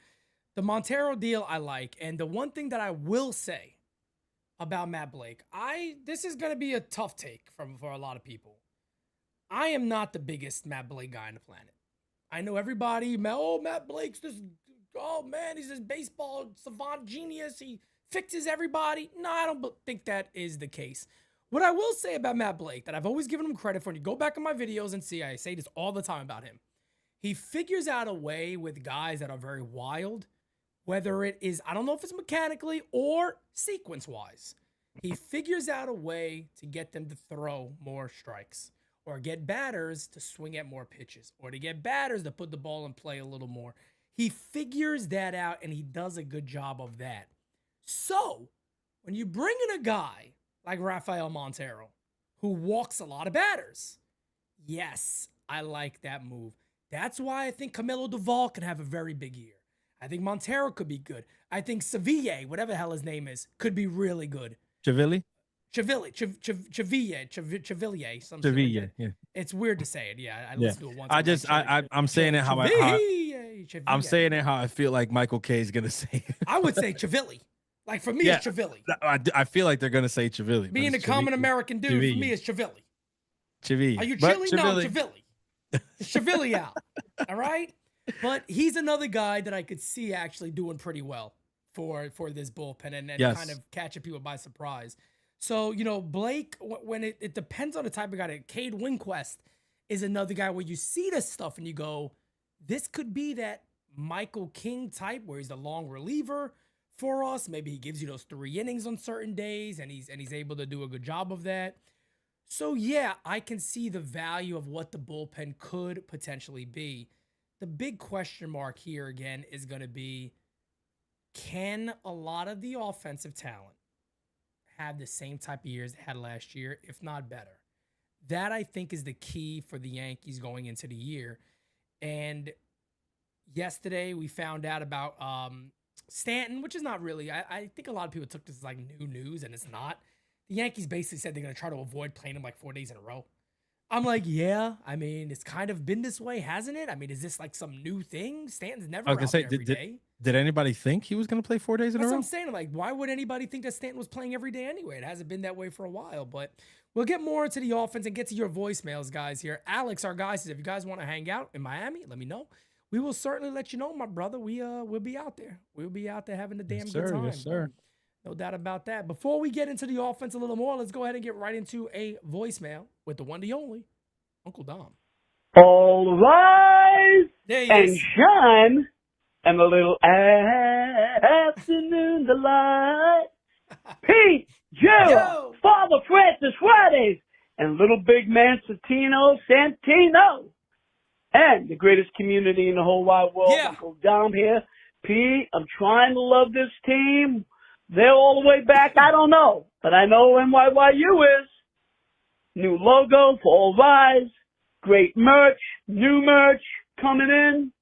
the Montero deal I like, and the one thing that I will say about Matt Blake, this is gonna be a tough take for a lot of people. I am not the biggest Matt Blake guy on the planet. I know everybody, Matt Blake's this, he's this baseball savant genius. He fixes everybody. No, I don't think that is the case. What I will say about Matt Blake, that I've always given him credit for, and you go back in my videos and see, I say this all the time about him. He figures out a way with guys that are very wild, whether it is, I don't know if it's mechanically or sequence-wise. He figures out a way to get them to throw more strikes, or get batters to swing at more pitches, or to get batters to put the ball in play a little more. He figures that out, and he does a good job of that. So, when you bring in a guy like Rafael Montero, who walks a lot of batters, yes, I like that move. That's why I think Camilo Duvall can have a very big year. I think Montero could be good. I think Sevilla, whatever the hell his name is, could be really good. Cheville, something Sevilla, like yeah. It's weird to say it. Yeah, I listened to it once. I'm saying it how I'm saying it how I feel like Michael K is gonna say it. I would say Cheville. Like for me, it's Cheville. I feel like they're gonna say Cheville. Being a common American dude, for me, it's Cheville. Cheville. Are you chilly? No, Cheville. It's Cheville out. All right? But he's another guy that I could see actually doing pretty well for this bullpen and kind of catching people by surprise. So, Blake, when it depends on the type of guy. Cade Winquist is another guy where you see this stuff and you go, this could be that Michael King type where he's the long reliever for us. Maybe he gives you those 3 innings on certain days and he's able to do a good job of that. So, yeah, I can see the value of what the bullpen could potentially be. The big question mark here, again, is going to be, can a lot of the offensive talent have the same type of years they had last year, if not better? That, I think, is the key for the Yankees going into the year. And yesterday we found out about Stanton, which is not really, I think a lot of people took this as like new news, and it's not. The Yankees basically said they're going to try to avoid playing him like 4 days in a row. I'm like, yeah, I mean, it's kind of been this way, hasn't it? I mean, is this like some new thing? Stanton's never out there every day. Did anybody think he was going to play 4 days in a row? That's what I'm saying. Like, why would anybody think that Stanton was playing every day anyway? It hasn't been that way for a while. But we'll get more into the offense and get to your voicemails, guys, here. Alex, our guy, says, if you guys want to hang out in Miami, let me know. We will certainly let you know, my brother. We'll be out there. We'll be out there having a damn good time. Yes, sir. No doubt about that. Before we get into the offense a little more, let's go ahead and get right into a voicemail with the one, the only, Uncle Dom. All rise and is. shine, and a little afternoon delight. Pete, Joe, Father Francis Fridays, and little big man Santino, and the greatest community in the whole wide world, Uncle Dom here. Pete, I'm trying to love this team. They're all the way back. I don't know, but I know NYYU is. New logo for All Rise. Great merch, new merch coming in.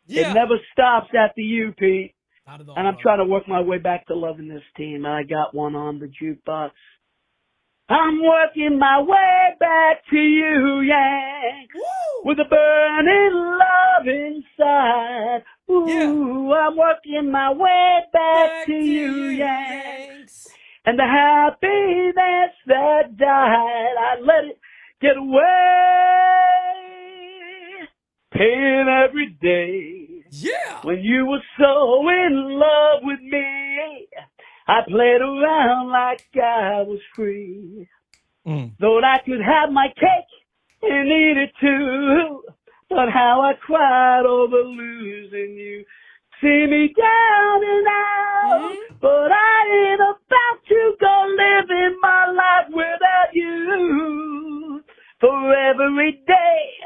Yeah. It never stops at the U, Pete. Not at all, And I'm trying to work my way back to loving this team. I got one on the jukebox. I'm working my way back to you, Yanks. Woo! With a burning love inside. Ooh, I'm working my way back to you, Yanks. And the happiness that died, I let it get away. Pain every day. Yeah. When you were so in love with me, I played around like I was free. Thought I could have my cake and eat it too. But how I cried over losing you. See me down and out, but I ain't about to go living my life without you. For every day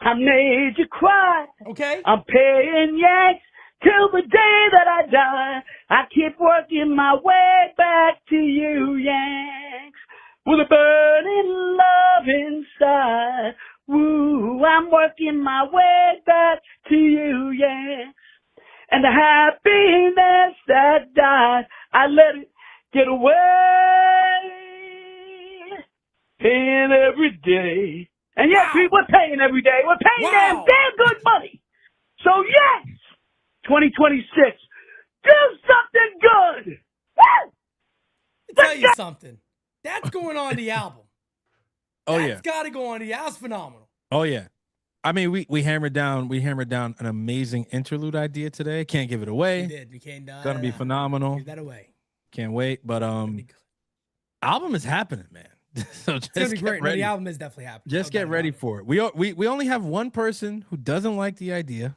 I made you cry. Okay. I'm paying Yanks till the day that I die. I keep working my way back to you, Yanks, with a burning love inside. Woo, I'm working my way back to you, Yanks. And the happiness that died, I let it get away. Paying every day. And yes, Wow. we're paying every day. We're paying Wow. damn good money. So yes, 2026, do something good. Woo! Let me tell you something. That's going on the album. Oh That's yeah. got to go on the album. That's phenomenal. Oh yeah. I mean, we hammered down an amazing interlude idea today. Can't give it away. We did. We came down. Gonna be phenomenal. Give that away. Can't wait. But album is happening, man. So It's gonna be great. No, ready. the album is definitely happening. Just get ready for it. We only have one person who doesn't like the idea.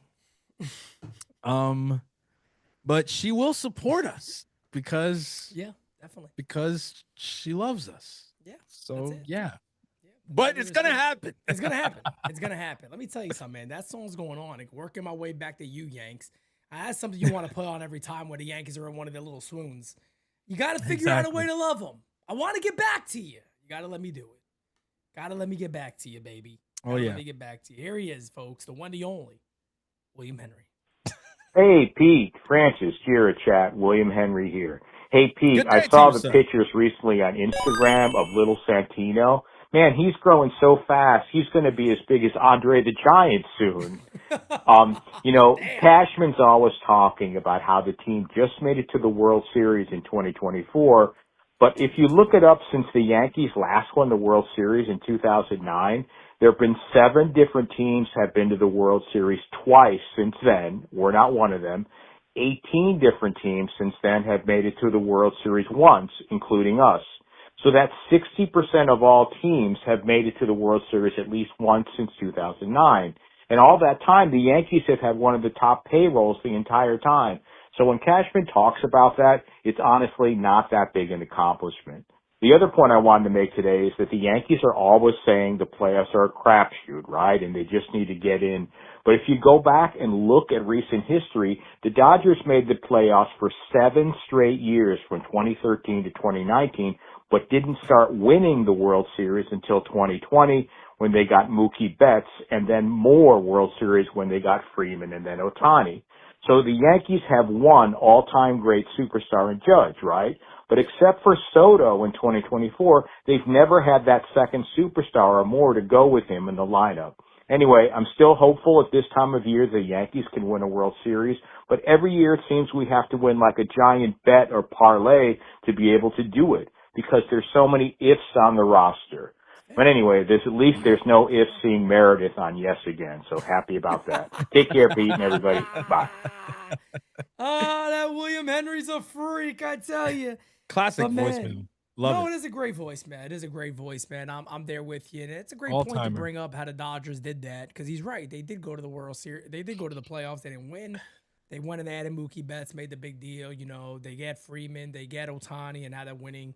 But she will support us because definitely. Because she loves us. Yeah. So yeah. But it's gonna happen. It's gonna happen. It's gonna happen. Let me tell you something, man. That song's going on. Like, working my way back to you, Yanks. That's something you want to put on every time when the Yankees are in one of their little swoons. You got to figure out a way to love them. I want to get back to you. You got to let me do it. Got to let me get back to you, baby. Let me get back to you. Here he is, folks. The one, the only. William Henry. Hey, Pete, Francis, Jira Chat, William Henry here. Hey, Pete, Good day I to saw you, the sir. pictures recently on Instagram of little Santino. Man, he's growing so fast. He's going to be as big as Andre the Giant soon. Cashman's always talking about how the team just made it to the World Series in 2024. But if you look it up since the Yankees last won the World Series in 2009, there have been 7 different teams have been to the World Series twice since then. We're not one of them. 18 different teams since then have made it to the World Series once, including us. So that's 60% of all teams have made it to the World Series at least once since 2009. And all that time, the Yankees have had one of the top payrolls the entire time. So when Cashman talks about that, it's honestly not that big an accomplishment. The other point I wanted to make today is that the Yankees are always saying the playoffs are a crapshoot, right? And they just need to get in. But if you go back and look at recent history, the Dodgers made the playoffs for 7 straight years from 2013 to 2019, but didn't start winning the World Series until 2020 when they got Mookie Betts, and then more World Series when they got Freeman and then Ohtani. So the Yankees have one all-time great superstar in Judge, right? But except for Soto in 2024, they've never had that second superstar or more to go with him in the lineup. Anyway, I'm still hopeful at this time of year the Yankees can win a World Series, but every year it seems we have to win like a giant bet or parlay to be able to do it because there's so many ifs on the roster. But anyway, there's no if seeing Meredith on Yes Again, so happy about that. Take care, Pete, and everybody. Bye. That William Henry's a freak, I tell you. Classic But, voice, man, man. Love it. It is a great voice, man. It is a great voice, man. I'm there with you. And it's a great All point to timer. bring up how the Dodgers did that because he's right. They did go to the World Series. They did go to the playoffs. They didn't win. They went and they added Mookie Betts, made the big deal. You know, they get Freeman, they get Ohtani, and now they're winning,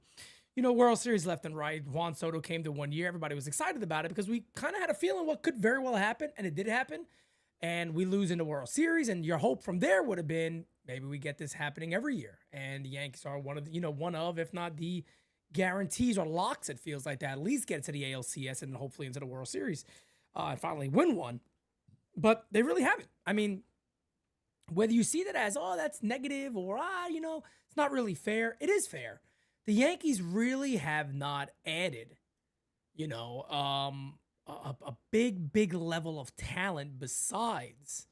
World Series left and right. Juan Soto came to 1 year. Everybody was excited about it because we kind of had a feeling what could very well happen, and it did happen. And we lose in the World Series, and your hope from there would have been maybe we get this happening every year. And the Yankees are one of, if not the guarantees or locks, it feels like that, at least get to the ALCS and hopefully into the World Series and finally win one. But they really haven't. I mean, whether you see that as, that's negative or, it's not really fair, it is fair. The Yankees really have not added, a big level of talent besides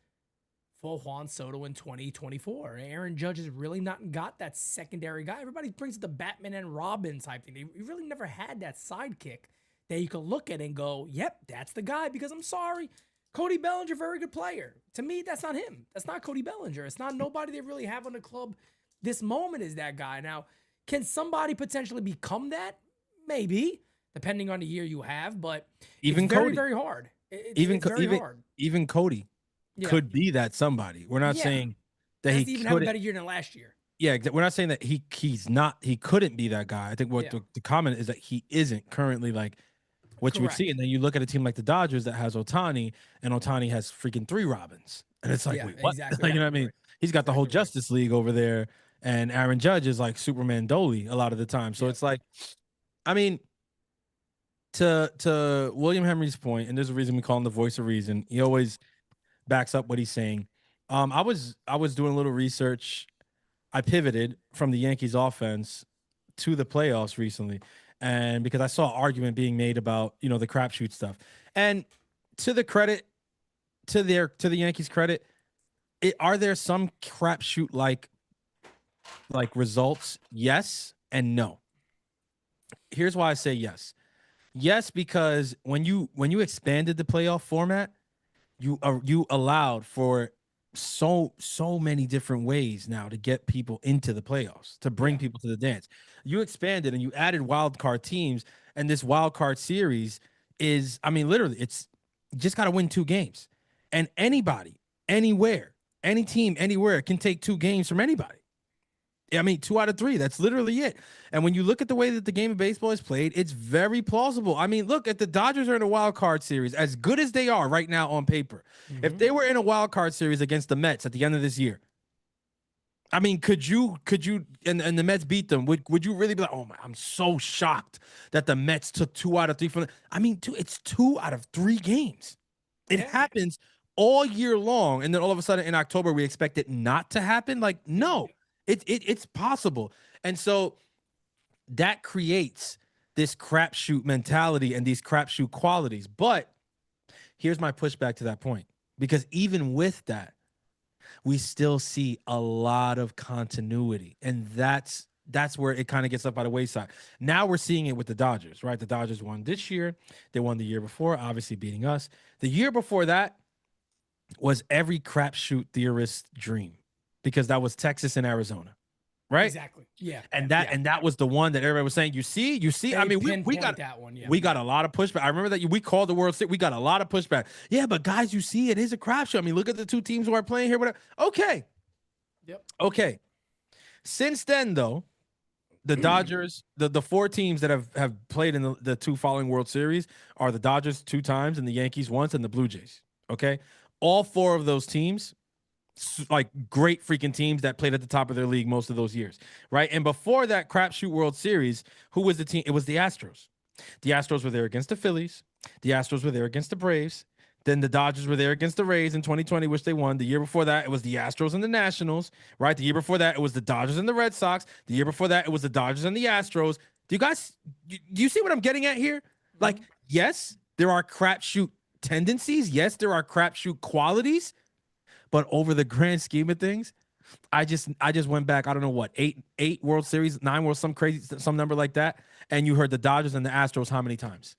for Juan Soto in 2024. Aaron Judge has really not got that secondary guy. Everybody brings the Batman and Robin type thing. They really never had that sidekick that you can look at and go, yep, that's the guy. Because I'm sorry, Cody Bellinger, very good player. To me, that's not him. That's not Cody Bellinger. It's not nobody they really have on the club. This moment is that guy. Now, can somebody potentially become that? Maybe, depending on the year you have, but Even it's very, Cody. very hard. It's very hard. Even Cody could be that somebody. We're not saying that he even have a better year than last year. Yeah, we're not saying that he couldn't be that guy. I think what the comment is that he isn't currently like what you would Correct. see. And then you look at a team like the Dodgers that has Ohtani, and Ohtani has freaking 3 Robins. And it's like, Yeah, wait, what? exactly Like, you know right. what I mean? He's got the whole Exactly right. Justice League over there, and Aaron Judge is like Superman Dolly a lot of the time. So Yeah. it's like, I mean, to William Henry's point, and there's a reason we call him the voice of reason. He always backs up what he's saying. I was doing a little research. I pivoted from the Yankees offense to the playoffs recently, and because I saw an argument being made about the crapshoot stuff, and to the credit to the Yankees credit, are there some crapshoot like results? Yes and no. Here's why I say yes. Yes, because when you expanded the playoff format, you allowed for so many different ways now to get people into the playoffs, to bring people to the dance. You expanded and you added wild card teams, and this wild card series is, I mean, literally, it's you just got to win 2 games, and anybody, anywhere, any team, anywhere can take 2 games from anybody. I mean, 2 out of 3. That's literally it. And when you look at the way that the game of baseball is played, it's very plausible. I mean, look at the Dodgers are in a wild card series, as good as they are right now on paper. If they were in a wild card series against the Mets at the end of this year, I mean, could you and the Mets beat them? Would you really be like, oh my, I'm so shocked that the Mets took 2 out of 3 from them? I mean, it's 2 out of 3 games. It happens all year long, and then all of a sudden in October we expect it not to happen. Like, no. It's possible. And so that creates this crapshoot mentality and these crapshoot qualities. But here's my pushback to that point, because even with that, we still see a lot of continuity. And that's where it kind of gets up by the wayside. Now we're seeing it with the Dodgers, right? The Dodgers won this year. They won the year before, obviously beating us. The year before that was every crapshoot theorist's dream, because that was Texas and Arizona, right? Exactly. Yeah. And that was the one that everybody was saying, you see. They I mean, we got that one. Yeah. We got a lot of pushback. I remember that we called the World Series. We got a lot of pushback. Yeah, but guys, you see, it is a crapshoot. I mean, look at the 2 teams who are playing here. Whatever. Okay. Yep. Okay. Since then, though, the Dodgers, the 4 teams that have played in the 2 following World Series are the Dodgers 2 times and the Yankees once and the Blue Jays. Okay. All 4 of those teams, like, great freaking teams that played at the top of their league most of those years, right? And before that crapshoot World Series, who was the team? It was the Astros. The Astros were there against the Phillies. The Astros were there against the Braves. Then the Dodgers were there against the Rays in 2020, which they won. The year before that, it was the Astros and the Nationals, right? The year before that, it was the Dodgers and the Red Sox. The year before that, it was the Dodgers and the Astros. Do you see what I'm getting at here? Like, yes, there are crapshoot tendencies. Yes, there are crapshoot qualities. But over the grand scheme of things, I just went back, I don't know what, 8 World Series, 9 World, some number like that. And you heard the Dodgers and the Astros how many times?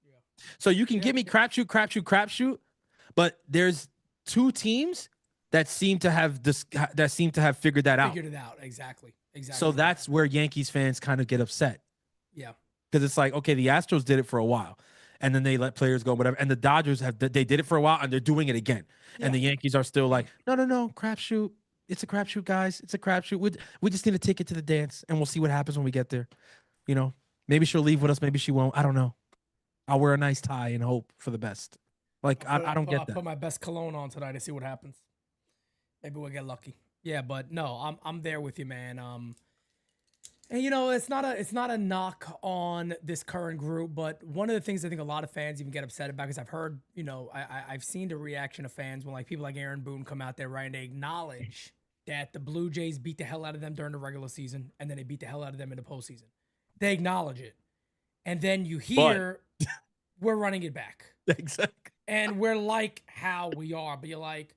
Yeah. So you can give me crapshoot, but there's 2 teams that seem to have figured that out. Figured it out. Exactly. So that's where Yankees fans kind of get upset. Yeah. Because it's like, okay, the Astros did it for a while, and then they let players go, whatever. And the Dodgers they did it for a while, and they're doing it again. Yeah. And the Yankees are still like, no, crapshoot. It's a crapshoot, guys. It's a crapshoot. We just need to take it to the dance, and we'll see what happens when we get there. Maybe she'll leave with us. Maybe she won't. I don't know. I'll wear a nice tie and hope for the best. Like, I don't get that. I'll put my best cologne on tonight to see what happens. Maybe we'll get lucky. Yeah, but no, I'm there with you, man. And it's not a knock on this current group, but one of the things I think a lot of fans even get upset about, because I've heard, I've seen the reaction of fans when, like, people like Aaron Boone come out there, right, and they acknowledge that the Blue Jays beat the hell out of them during the regular season, and then they beat the hell out of them in the postseason. They acknowledge it, and then you hear we're running it back, exactly, and we're like how we are, but you're like,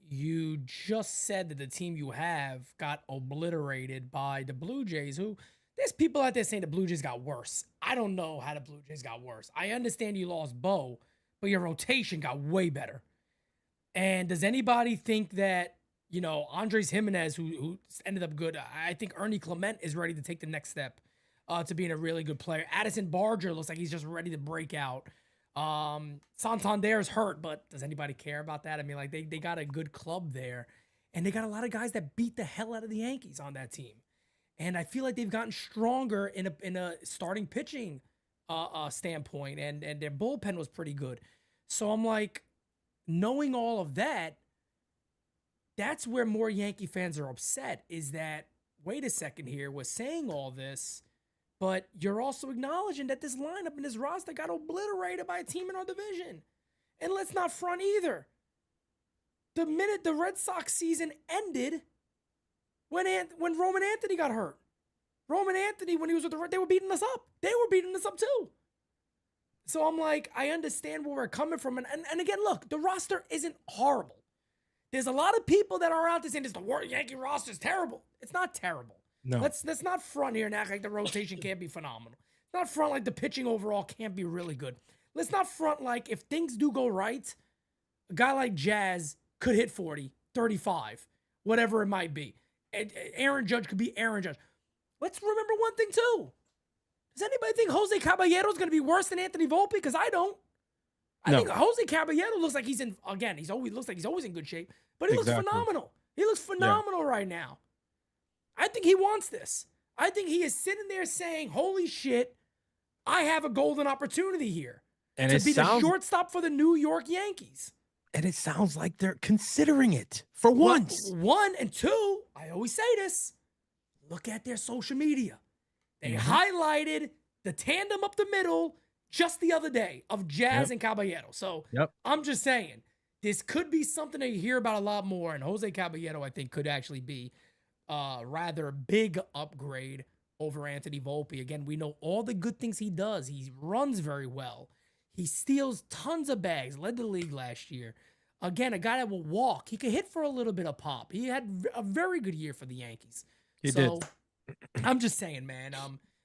you just said that the team you have got obliterated by the Blue Jays, who there's people out there saying the Blue Jays got worse. I don't know how the Blue Jays got worse. I understand you lost Bo, but your rotation got way better. And does anybody think that, Andres Jimenez, who ended up good, I think Ernie Clement is ready to take the next step to being a really good player. Addison Barger looks like he's just ready to break out. Santander's hurt, but does anybody care about that? I mean, like, they got a good club there, and they got a lot of guys that beat the hell out of the Yankees on that team. And I feel like they've gotten stronger in a starting pitching standpoint, and their bullpen was pretty good. So I'm like, knowing all of that, that's where more Yankee fans are upset. Is that, wait a second here, we're saying all this, but you're also acknowledging that this lineup and this roster got obliterated by a team in our division. And let's not front either. The minute the Red Sox season ended, when Roman Anthony got hurt. Roman Anthony, when he was with the Red, they were beating us up. They were beating us up too. So I'm like, I understand where we're coming from. And again, look, the roster isn't horrible. There's a lot of people that are out there saying this, the Yankee roster is terrible. It's not terrible. No. Let's not front here and act like the rotation can't be phenomenal. Let's not front like the pitching overall can't be really good. Let's not front like if things do go right, a guy like Jazz could hit 40, 35, whatever it might be. And Aaron Judge could be Aaron Judge. Let's remember one thing too. Does anybody think Jose Caballero is going to be worse than Anthony Volpe? Because I don't. I think Jose Caballero looks like he's in, again, looks like he's always in good shape, but he looks phenomenal. He looks phenomenal right now. I think he wants this. I think he is sitting there saying, holy shit, I have a golden opportunity here And to it be the sounds, shortstop for the New York Yankees. and it sounds like they're considering it for once. One, and two, I always say this, look at their social media. They highlighted the tandem up the middle just the other day of Jazz and Caballero. So I'm just saying, this could be something that you hear about a lot more. And Jose Caballero, I think, could actually be a rather big upgrade over Anthony Volpe. Again, we know all the good things he does. He runs very well. He steals tons of bags, led the league last year. Again, a guy that will walk. He could hit for a little bit of pop. He had a very good year for the Yankees. He did. I'm just saying, man,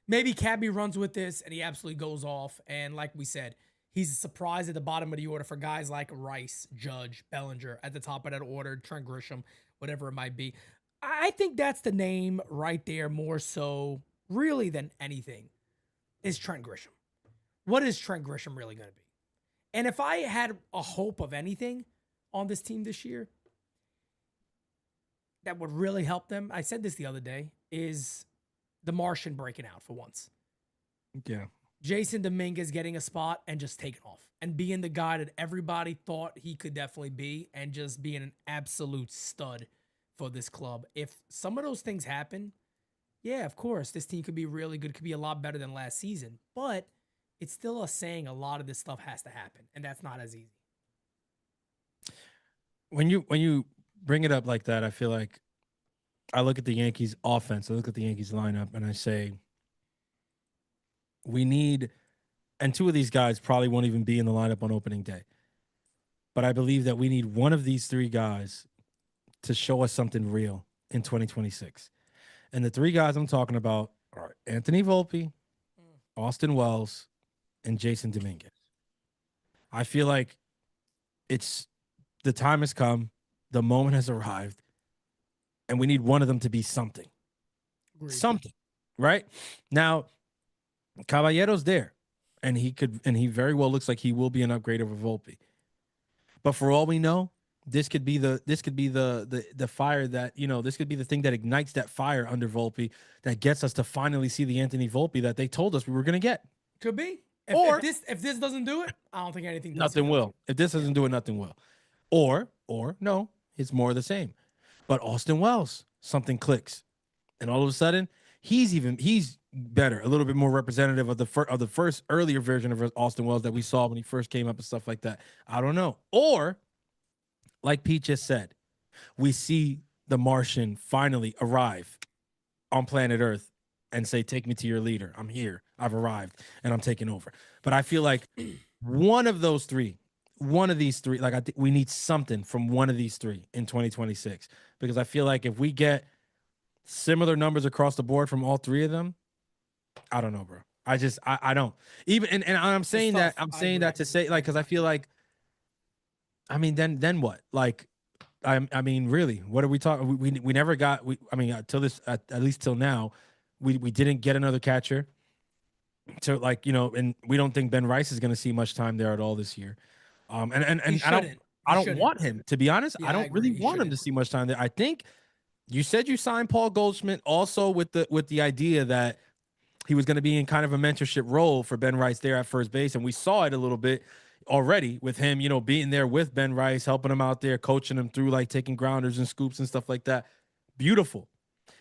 maybe Cabby runs with this and he absolutely goes off. And like we said, he's a surprise at the bottom of the order for guys like Rice, Judge, Bellinger at the top of that order, Trent Grisham, whatever it might be. I think that's the name right there more so really than anything is Trent Grisham. What is Trent Grisham really going to be? And if I had a hope of anything on this team this year that would really help them, I said this the other day, is the Martian breaking out for once. Yeah. Jason Dominguez getting a spot and just taking off and being the guy that everybody thought he could definitely be and just being an absolute stud for this club. If some of those things happen, yeah, of course, this team could be really good, could be a lot better than last season, but it's still a saying a lot of this stuff has to happen, and that's not as easy. When you bring it up like that, I feel like I look at the Yankees offense, I look at the Yankees lineup, and I say, we need, and two of these guys probably won't even be in the lineup on opening day, but I believe that we need one of these three guys to show us something real in 2026. And the three guys I'm talking about are Anthony Volpe, Austin Wells, and Jason Dominguez. I feel like the time has come, the moment has arrived, and we need one of them to be something. Agreed. Something, right? Now, Caballero's there, and he very well looks like he will be an upgrade over Volpe. But for all we know, this could be the fire that, this could be the thing that ignites that fire under Volpe that gets us to finally see the Anthony Volpe that they told us we were going to get. Could be. If this doesn't do it, I don't think anything does. Nothing will. If this doesn't do it, nothing will. Or no, it's more of the same. But Austin Wells, something clicks, and all of a sudden he's better, a little bit more representative of the first earlier version of Austin Wells that we saw when he first came up and stuff like that. I don't know. Or, like Pete just said, we see the Martian finally arrive on planet Earth and say, take me to your leader. I'm here. I've arrived and I'm taking over. But I feel like one of these three, like I think we need something from one of these three in 2026, because I feel like if we get similar numbers across the board from all three of them, I don't know, bro. I don't even, and I'm saying that, to say, like, cause I feel like, I mean, then what? Like, I mean, really, what are we talking? We never got, at least till now, we didn't get another catcher to, like, and we don't think Ben Rice is going to see much time there at all this year. And I don't want him, to be honest. Yeah, I don't really want him to see much time there. I think you said you signed Paul Goldschmidt also with the idea that he was going to be in kind of a mentorship role for Ben Rice there at first base. And we saw it a little bit already with him, being there with Ben Rice, helping him out there, coaching him through like taking grounders and scoops and stuff like that. Beautiful.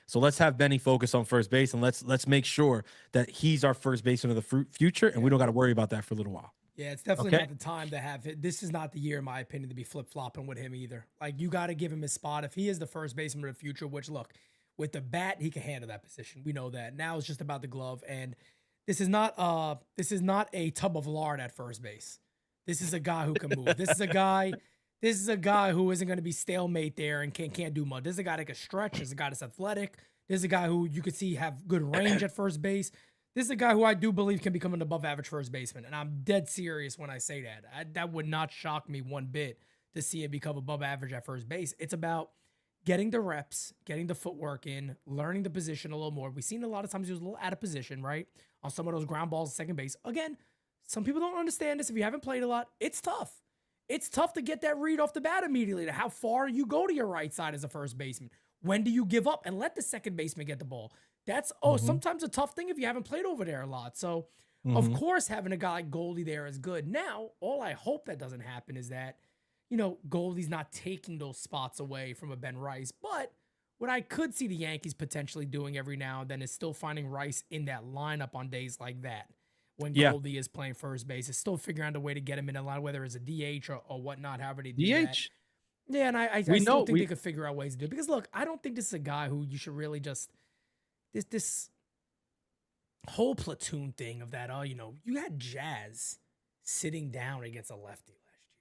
So let's have Benny focus on first base, and let's make sure that he's our first baseman of the future, and we don't got to worry about that for a little while. Yeah, it's definitely not the time to have it. This is not the year, in my opinion, to be flip-flopping with him either. Like, you got to give him his spot. If he is the first baseman of the future, which, look, with the bat, he can handle that position. We know that. Now it's just about the glove, and this is not a tub of lard at first base. This is a guy who can move. This is a guy who isn't going to be stalemate there and can't do much. This is a guy that can stretch. This is a guy that's athletic. This is a guy who you could see have good range at first base. This is a guy who I do believe can become an above average first baseman. And I'm dead serious when I say that. That would not shock me one bit to see him become above average at first base. It's about getting the reps, getting the footwork in, learning the position a little more. We've seen a lot of times he was a little out of position, right? On some of those ground balls at second base. Again, some people don't understand this. If you haven't played a lot, it's tough. It's tough to get that read off the bat immediately to how far you go to your right side as a first baseman. When do you give up and let the second baseman get the ball? That's sometimes a tough thing if you haven't played over there a lot. So, of course, having a guy like Goldie there is good. Now, all I hope that doesn't happen is that, Goldie's not taking those spots away from a Ben Rice. But what I could see the Yankees potentially doing every now and then is still finding Rice in that lineup on days like that. When Goldie is playing first base, is still figuring out a way to get him in a line, whether it's a DH or whatnot, however they do that. Yeah, and I still think they could figure out ways to do it. Because, look, I don't think this is a guy who you should really just – this whole platoon thing of that, you had Jazz sitting down against a lefty last year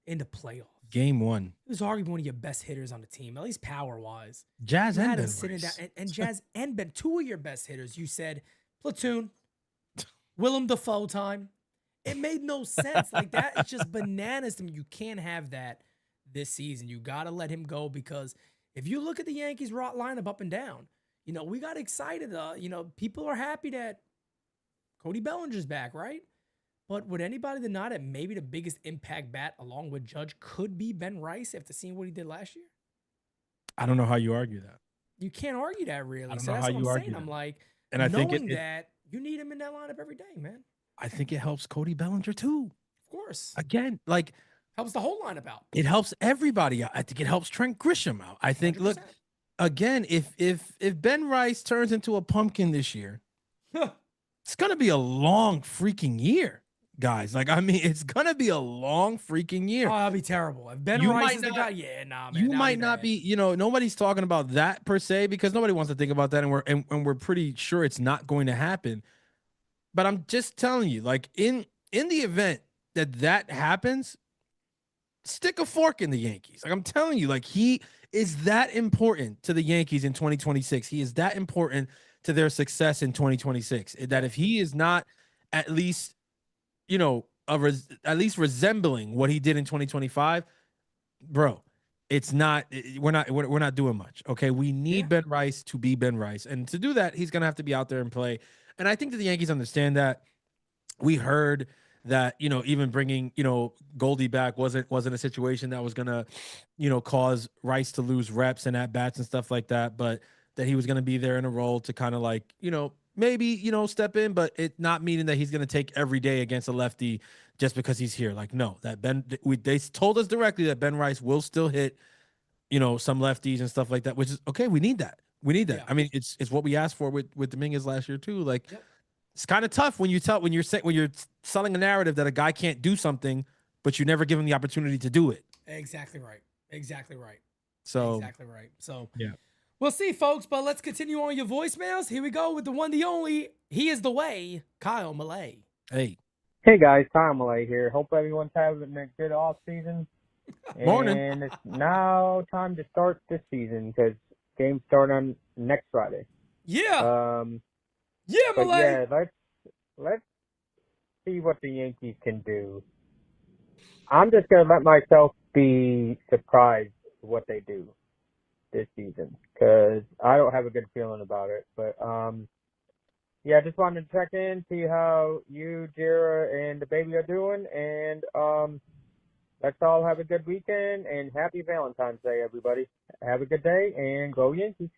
in the playoffs. Game 1. He was arguably one of your best hitters on the team, at least power-wise. Jazz and Ben sitting Rice. down, and Jazz and Ben, two of your best hitters. You said, platoon, Willem Dafoe time. It made no sense. Like, that is just bananas to me. You can't have that this season. You got to let him go because if you look at the Yankees lineup up and down, we got excited. People are happy that Cody Bellinger's back, right? But would anybody deny that maybe the biggest impact bat along with Judge could be Ben Rice after seeing what he did last year? I don't know how you argue that. You can't argue that really. I don't know how you argue that. I'm like, and I think that you need him in that lineup every day, man. I think it helps Cody Bellinger too. Of course. Again, like helps the whole lineup out. It helps everybody out. I think it helps Trent Grisham out. I think 100%. Look, again, if Ben Rice turns into a pumpkin this year, it's gonna be a long freaking year, guys. Like, I mean, it's gonna be a long freaking year. Oh, that'll be terrible. If Ben Rice is the guy, man. You might not be, nobody's talking about that per se because nobody wants to think about that, and we're pretty sure it's not going to happen. But I'm just telling you, like, in the event that happens, stick a fork in the Yankees. Like, I'm telling you, like, he is that important to the Yankees in 2026. He is that important to their success in 2026. That if he is not at least, at least resembling what he did in 2025, bro, it's not. We're not doing much. Okay, we need Ben Rice to be Ben Rice, and to do that, he's gonna have to be out there and play. And I think that the Yankees understand that. We heard that, even bringing, Goldie back wasn't a situation that was going to, cause Rice to lose reps and at-bats and stuff like that, but that he was going to be there in a role to kind of like, maybe, step in, but it not meaning that he's going to take every day against a lefty just because he's here. Like, no, that they told us directly that Ben Rice will still hit, some lefties and stuff like that, which is okay. We need that. Yeah. I mean, it's what we asked for with Dominguez last year too. Like, it's kind of tough when you're selling a narrative that a guy can't do something, but you never give him the opportunity to do it. Exactly right. So yeah, we'll see, folks. But let's continue on your voicemails. Here we go with the one, the only. He is the way, Kyle Malay. Hey guys, Kyle Malay here. Hope everyone's having a good off season. Morning. And it's now time to start this season because games start on next Friday. Yeah. Malay. Yeah, let's see what the Yankees can do. I'm just gonna let myself be surprised what they do this season because I don't have a good feeling about it. But yeah, just wanted to check in, see how you, Jira, and the baby are doing, and let's all have a good weekend and happy Valentine's Day, everybody. Have a good day and go Yankees.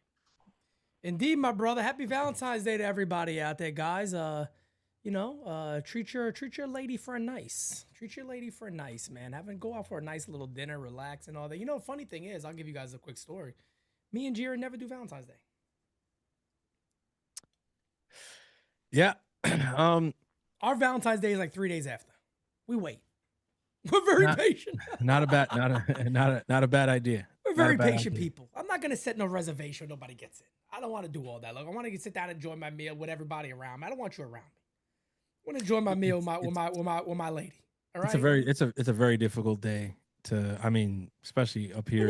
Indeed, my brother. Happy Valentine's Day to everybody out there, guys. Treat your lady for a nice. Treat your lady for a nice, man. Go out for a nice little dinner, relax, and all that. You know, funny thing is, I'll give you guys a quick story. Me and Jira never do Valentine's Day. Yeah. Our Valentine's Day is like 3 days after. We wait. We're very patient. Not a bad idea. We're very patient people. I'm not gonna set no reservation. Nobody gets it. I don't want to do all that. Like, I want to sit down and enjoy my meal with everybody around me. I don't want you around me. I want to enjoy my meal with my lady. All right. It's a very difficult day to. I mean, especially up here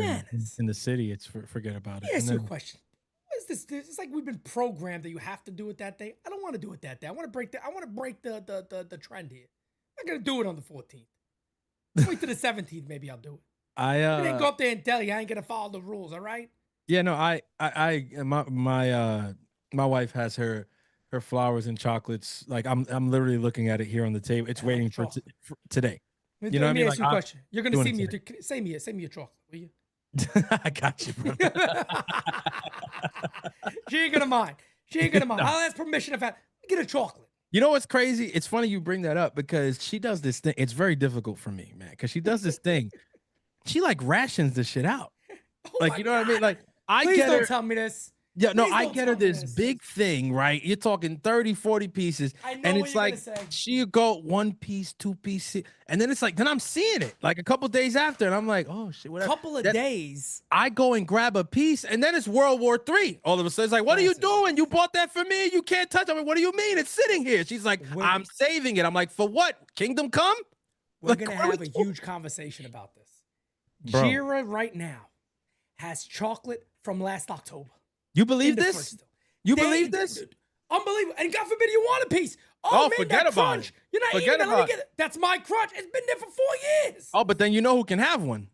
in the city. Forget about it. Ask you a question. What is this? It's like we've been programmed that you have to do it that day. I don't want to do it that day. I want to break the trend here. I'm not gonna do it on the 14th. Wait to the 17th. Maybe I'll do it. I didn't go up there and tell you I ain't gonna follow the rules. All right. Yeah, no, my wife has her flowers and chocolates. Like I'm literally looking at it here on the table. It's waiting for today. You know what I mean? Ask you a question. You're gonna see me. Say me a chocolate, will you? I got you, bro. She ain't gonna mind. No. I'll ask permission if I get a chocolate. You know what's crazy? It's funny you bring that up because she does this thing. It's very difficult for me, man, because she does this thing. She like rations this shit out. Like, you know what I mean? Like, Please don't tell me this. Yeah, no, I get her this big thing, right? You're talking 30, 40 pieces. And it's like, she'll go 1 piece, 2 pieces. And then it's like, then I'm seeing it like a couple days after. And I'm like, oh, shit, whatever. Couple of days. I go and grab a piece. And then it's World War III. All of a sudden, it's like, what are you doing? You bought that for me? You can't touch it. I mean, what do you mean? It's sitting here. She's like, I'm saving it. I'm like, for what? Kingdom Come? We're going to have a huge conversation about this. Bro. Jira right now has chocolate from last October. You believe this? You believe this? Unbelievable. And God forbid you want a piece. Oh man, forget that about crunch. it. You're not forget eating it. Let me get it. That's my crunch. It's been there for 4 years. Oh, but then you know who can have one?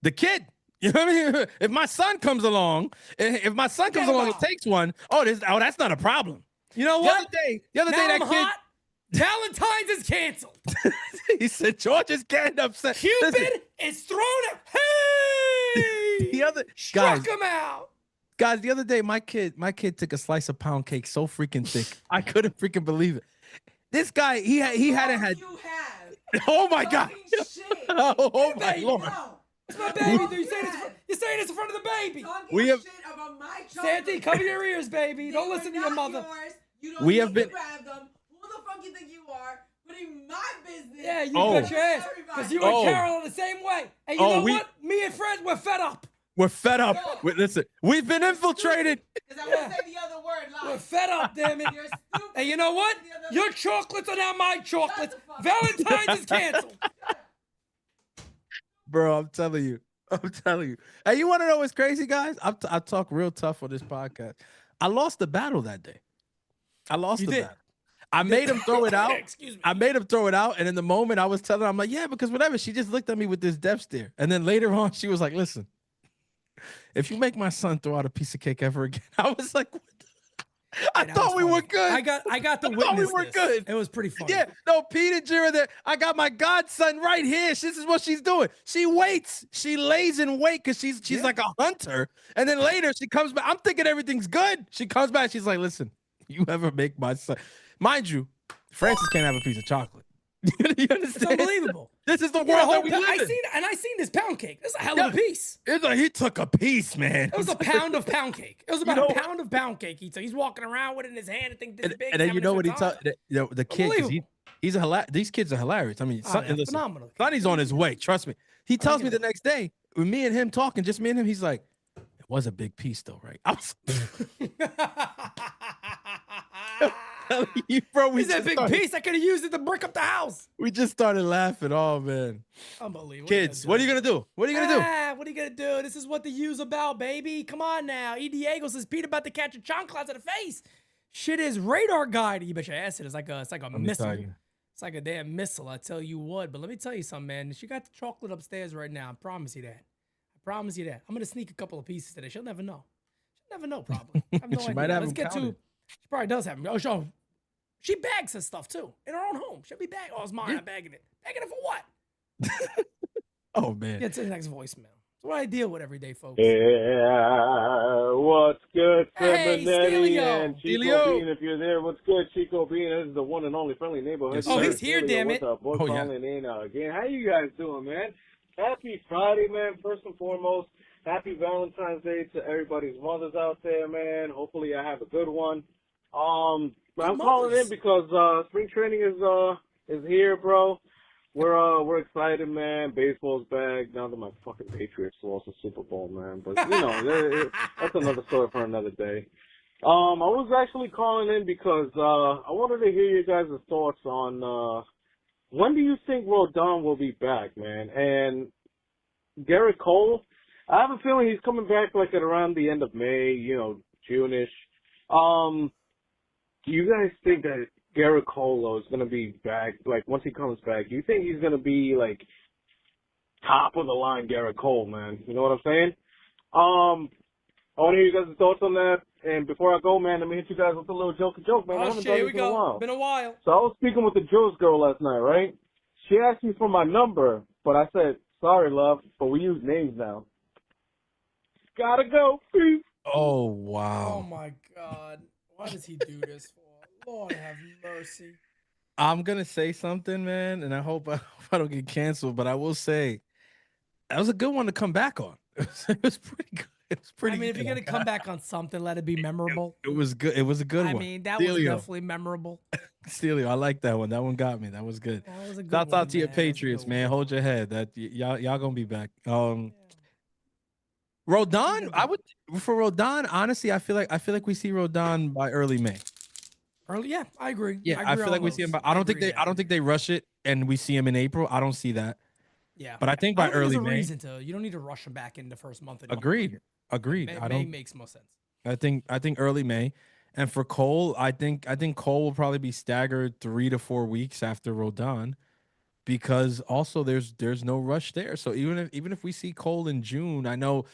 The kid. You know what I mean? If my son comes along, and takes one, that's not a problem. You know what? The other day that kid. Hot. Valentine's is canceled. He said George is getting upset. Cupid is thrown out. Hey! Struck him out. Guys, the other day my kid took a slice of pound cake so freaking thick. I couldn't freaking believe it. This guy, he hadn't had. You have. Oh my God. Oh my Lord. No. It's my baby. You're saying this in front of the baby. We have shit about my Sandy, cover your ears, baby. Don't listen to your mother. Yours. You don't need to grab them. Who the fuck you think you are? Putting my business. Yeah, you got your ass. Because you and Carol are the same way. And you know what? Me and friends, we're fed up. We're fed up. Listen, we've been infiltrated. Because I won't say the other word. Live. We're fed up, damn it. You're stupid. And you know what? Your chocolates are now my chocolates. Valentine's is canceled. Bro, I'm telling you. Hey, you want to know what's crazy, guys? I talk real tough on this podcast. I lost the battle that day. I lost the battle. I made him throw it out. Excuse me. I made him throw it out. And in the moment I was telling her, I'm like, yeah, because whatever. She just looked at me with this death stare. And then later on, she was like, listen, if you make my son throw out a piece of cake ever again, I was like, what the? I thought we were good. I got the witness. We were good. It was pretty funny. Yeah, no, Pete and Jira there. I got my godson right here. This is what she's doing. She waits. She lays in wait because she's like a hunter. And then later she comes back. I'm thinking everything's good. She comes back. She's like, listen, you ever make my son. Mind you, Francis can't have a piece of chocolate. You understand? It's unbelievable. This is the world that we live in. I seen this pound cake. This is a hell of a piece. He took a piece, man. It was a pound of pound cake. It was about a pound of pound cake. He's walking around with it in his hand and think this big. And then you know what he told the kid. He's a hilarious. These kids are hilarious. I mean, phenomenal. Sonny's on his way. Trust me. He tells me the next day with me and him talking, just me and him. He's like, "It was a big piece, though, right?" I was. You, bro, He's a big piece. I could have used it to brick up the house. We just started laughing. Oh man, unbelievable. Kids, what are you gonna do? What are you gonna do? What are you gonna do? This is what the U's about, baby. Come on now. E. Diego says Pete about to catch a chancla to the face. Shit is radar guide. You bet your ass it. It's like a missile. It's like a damn missile. I tell you what. But let me tell you something, man. She got the chocolate upstairs right now. I promise you that. I'm gonna sneak a couple of pieces today. She'll never know. Probably. I have no idea. Might have Let's get to. She probably does have them. Oh, she bags her stuff too in her own home. She'll be bagging. Oh, it's mine. I'm bagging it. Bagging it for what? Oh man. Get to the next voicemail. It's what I deal with every day, folks. Yeah, what's good, Hey, Feminetti Stelio. and Chico Stelio. Bean? If you're there, what's good, Chico Bean? This is the one and only friendly neighborhood. Yes, Oh, sir. he's here, damn it. What's up, boy? Oh, yeah. Calling in again. How you guys doing, man? Happy Friday, man. First and foremost, happy Valentine's Day to everybody's mothers out there, man. Hopefully, I have a good one. I'm calling in because spring training is here, bro. We're excited, man. Baseball's back. Now that my fucking Patriots lost the Super Bowl, man. But you know, that's another story for another day. I was actually calling in because I wanted to hear you guys' thoughts on when do you think Rodon will be back, man? And Garrett Cole, I have a feeling he's coming back like at around the end of May, you know, June-ish. Do you guys think that Garrett Cole is going to be back, like, once he comes back, do you think he's going to be, like, top of the line Garrett Cole, man? You know what I'm saying? I want to hear you guys' thoughts on that. And before I go, man, let me hit you guys with a little joke, man. I Oh, haven't shit, done here this we in a go. while. Been a while. So I was speaking with the Jules girl last night, right? She asked me for my number, but I said, sorry, love, but we use names now. Gotta go. Peace. Oh Oh, wow. my God. Why does he do this for? Lord have mercy. I'm gonna say something, man, and I hope I don't get canceled, but I will say that was a good one to come back on. It was pretty good. It was pretty I mean, good. if you're going to come back on something, let it be memorable. It was good. It was a good I one. mean, that was Stelio. definitely memorable. Stelio, I like that one. That one got me. That was good. That was a good Shouts one, out to your man. That was a Patriots, good man. one. Hold your head. That y'all gonna be back. Yeah. Rodon, I would for Rodon. Honestly, I feel like we see Rodon by early May. Early, yeah, I agree. Yeah, I I agree feel on like we see him. those. I don't think agree they. there. I don't think they rush it, and we see him in April. I don't see that. Yeah, But I think I by don't think early there's a May. reason to. You don't need to rush him back in the first month of November. Agreed. Agreed. May, I May don't. makes more sense. I think early May, and for Cole, I think Cole will probably be staggered 3 to 4 weeks after Rodon, because also there's no rush there. So even if we see Cole in June, I know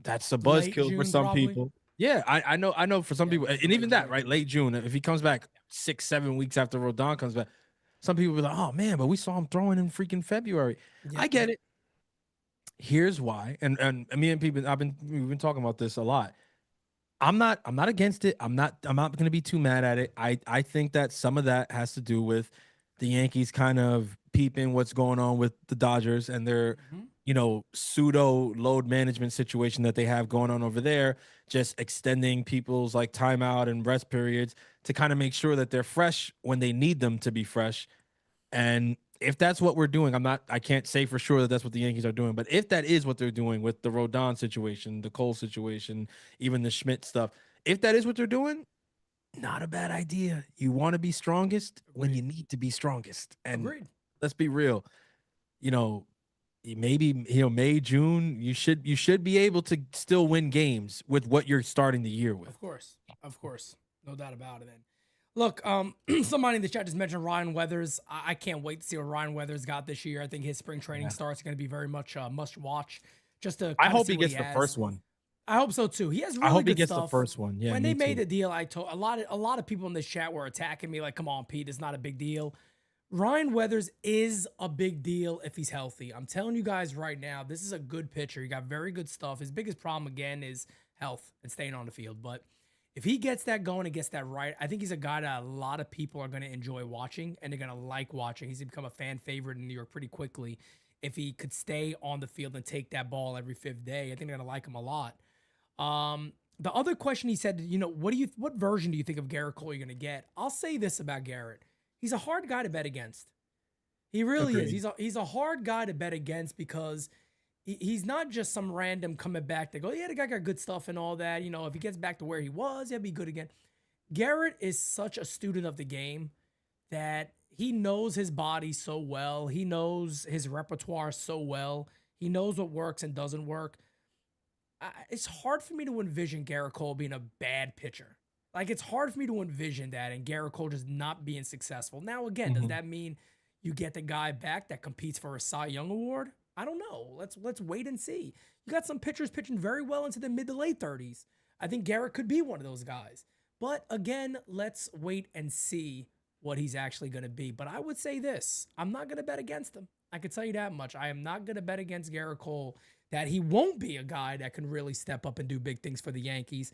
that's a Late buzzkill for June, some probably. people. Yeah, I know for some Yeah, people, mid to and late even that, June. right? Late June. If he comes back 6-7 weeks after Rodon comes back, some people will be like, oh man, but we saw him throwing in freaking February. Yeah. I get it. Here's why, and me and people, we've been talking about this a lot. I'm not against it. I'm not going to be too mad at it. I think that some of that has to do with the Yankees kind of peeping what's going on with the Dodgers and their pseudo load management situation that they have going on over there, just extending people's like timeout and rest periods to kind of make sure that they're fresh when they need them to be fresh. And if that's what we're doing, I can't say for sure that that's what the Yankees are doing, but if that is what they're doing with the Rodon situation, the Cole situation, even the Schmidt stuff, if that is what they're doing, not a bad idea. You want to be strongest when you need to be strongest. And Agreed. let's be real, maybe May, June, you should be able to still win games with what you're starting the year with. Of course, no doubt about it. And look, somebody in the chat just mentioned Ryan Weathers. I can't wait to see what Ryan Weathers got this year. I think his spring training starts going to be very much must watch. Just to I hope see he what gets the has. first one. I hope so too. He has really I hope good he gets stuff. the first one. Yeah, when me they made too. the deal, I told a lot of people in this chat were attacking me like, "Come on, Pete, it's not a big deal." Ryan Weathers is a big deal if he's healthy. I'm telling you guys right now, this is a good pitcher. He got very good stuff. His biggest problem again is health and staying on the field. But if he gets that going and gets that right, I think he's a guy that a lot of people are going to enjoy watching and they're going to like watching. He's going to become a fan favorite in New York pretty quickly. If he could stay on the field and take that ball every fifth day, I think they're going to like him a lot. The other question he said, what version do you think of Garrett Cole you're going to get? I'll say this about Garrett. He's a hard guy to bet against. He really is. He's a hard guy to bet against because he's not just some random coming back that go, yeah, the guy got good stuff and all that. If he gets back to where he was, he'll be good again. Garrett is such a student of the game that he knows his body so well. He knows his repertoire so well. He knows what works and doesn't work. It's hard for me to envision Garrett Cole being a bad pitcher. Like, it's hard for me to envision that and Garrett Cole just not being successful. Now, again, does that mean you get the guy back that competes for a Cy Young award? I don't know. Let's wait and see. You got some pitchers pitching very well into the mid to late 30s. I think Garrett could be one of those guys. But again, let's wait and see what he's actually going to be. But I would say this. I'm not going to bet against him. I can tell you that much. I am not going to bet against Garrett Cole that he won't be a guy that can really step up and do big things for the Yankees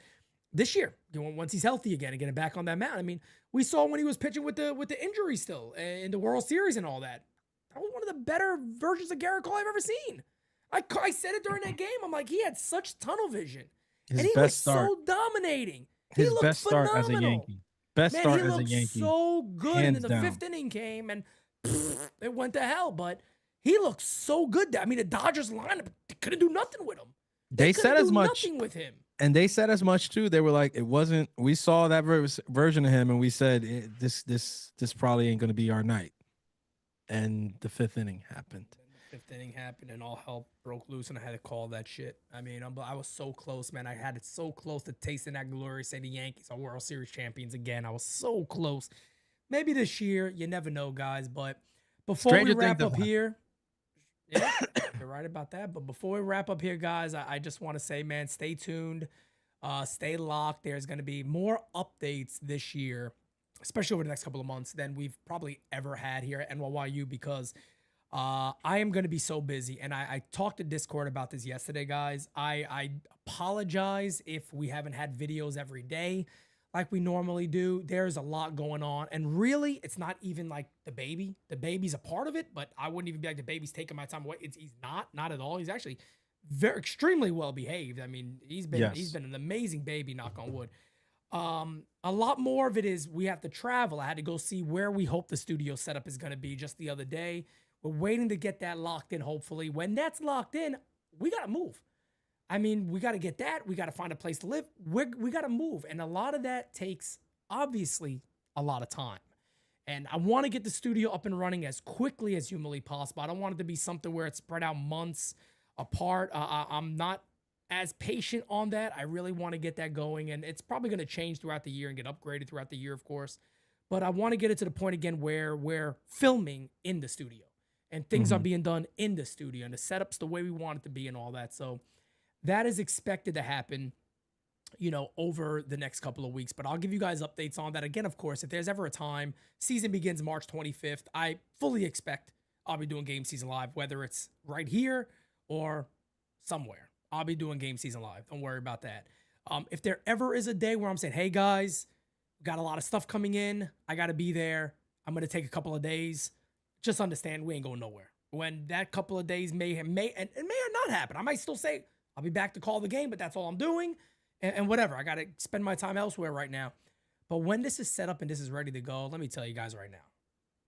this year. Once he's healthy again and getting back on that mound. I mean, we saw when he was pitching with the injury still in the World Series and all that. That was one of the better versions of Garrett Cole I've ever seen. I said it during that game. I'm like, he had such tunnel vision. His and he best was start. so dominating. His he looked best start phenomenal. as a Yankee. Best Man, start he as a looked Yankee. so good. And hands then the down. 5th inning came and it went to hell. But he looked so good. I mean, the Dodgers lineup couldn't do nothing with him. They said couldn't as do much. Nothing with him. And they said as much too. They were like, it wasn't. We saw that version of him, and we said this probably ain't gonna be our night. And the 5th inning happened. The 5th inning happened, and all hell broke loose, and I had to call that shit. I mean, I was so close, man. I had it so close to tasting that glory. Say the Yankees are World Series champions again. I was so close. Maybe this year, you never know, guys. But before Stranger we wrap things up have here, yeah, you're right about that. But before we wrap up here, guys, I just want to say, man, stay tuned, stay locked. There's going to be more updates this year, especially over the next couple of months, than we've probably ever had here at NYU, because I am going to be so busy. And I talked to Discord about this yesterday, guys. I apologize if we haven't had videos every day like we normally do. There's a lot going on. And really, it's not even like the baby. The baby's a part of it, but I wouldn't even be like, the baby's taking my time away. He's not at all. He's actually extremely well behaved. I mean, he's been an amazing baby, knock on wood. A lot more of it is we have to travel. I had to go see where we hope the studio setup is going to be just the other day. We're waiting to get that locked in, hopefully. When that's locked in, we got to move. I mean, we got to get that. We got to find a place to live. We got to move. And a lot of that takes, obviously, a lot of time. And I want to get the studio up and running as quickly as humanly possible. I don't want it to be something where it's spread out months apart. I'm not as patient on that. I really want to get that going. And it's probably going to change throughout the year and get upgraded throughout the year, of course. But I want to get it to the point again where we're filming in the studio and things are being done in the studio and the setup's the way we want it to be and all that. So that is expected to happen, over the next couple of weeks. But I'll give you guys updates on that. Again, of course, if there's ever a time, season begins March 25th. I fully expect I'll be doing Game Season Live, whether it's right here or somewhere. I'll be doing Game Season Live. Don't worry about that. If there ever is a day where I'm saying, hey, guys, got a lot of stuff coming in. I got to be there. I'm going to take a couple of days. Just understand we ain't going nowhere. When that couple of days may or not happen. I might still say, I'll be back to call the game, but that's all I'm doing. And whatever. I got to spend my time elsewhere right now. But when this is set up and this is ready to go, let me tell you guys right now,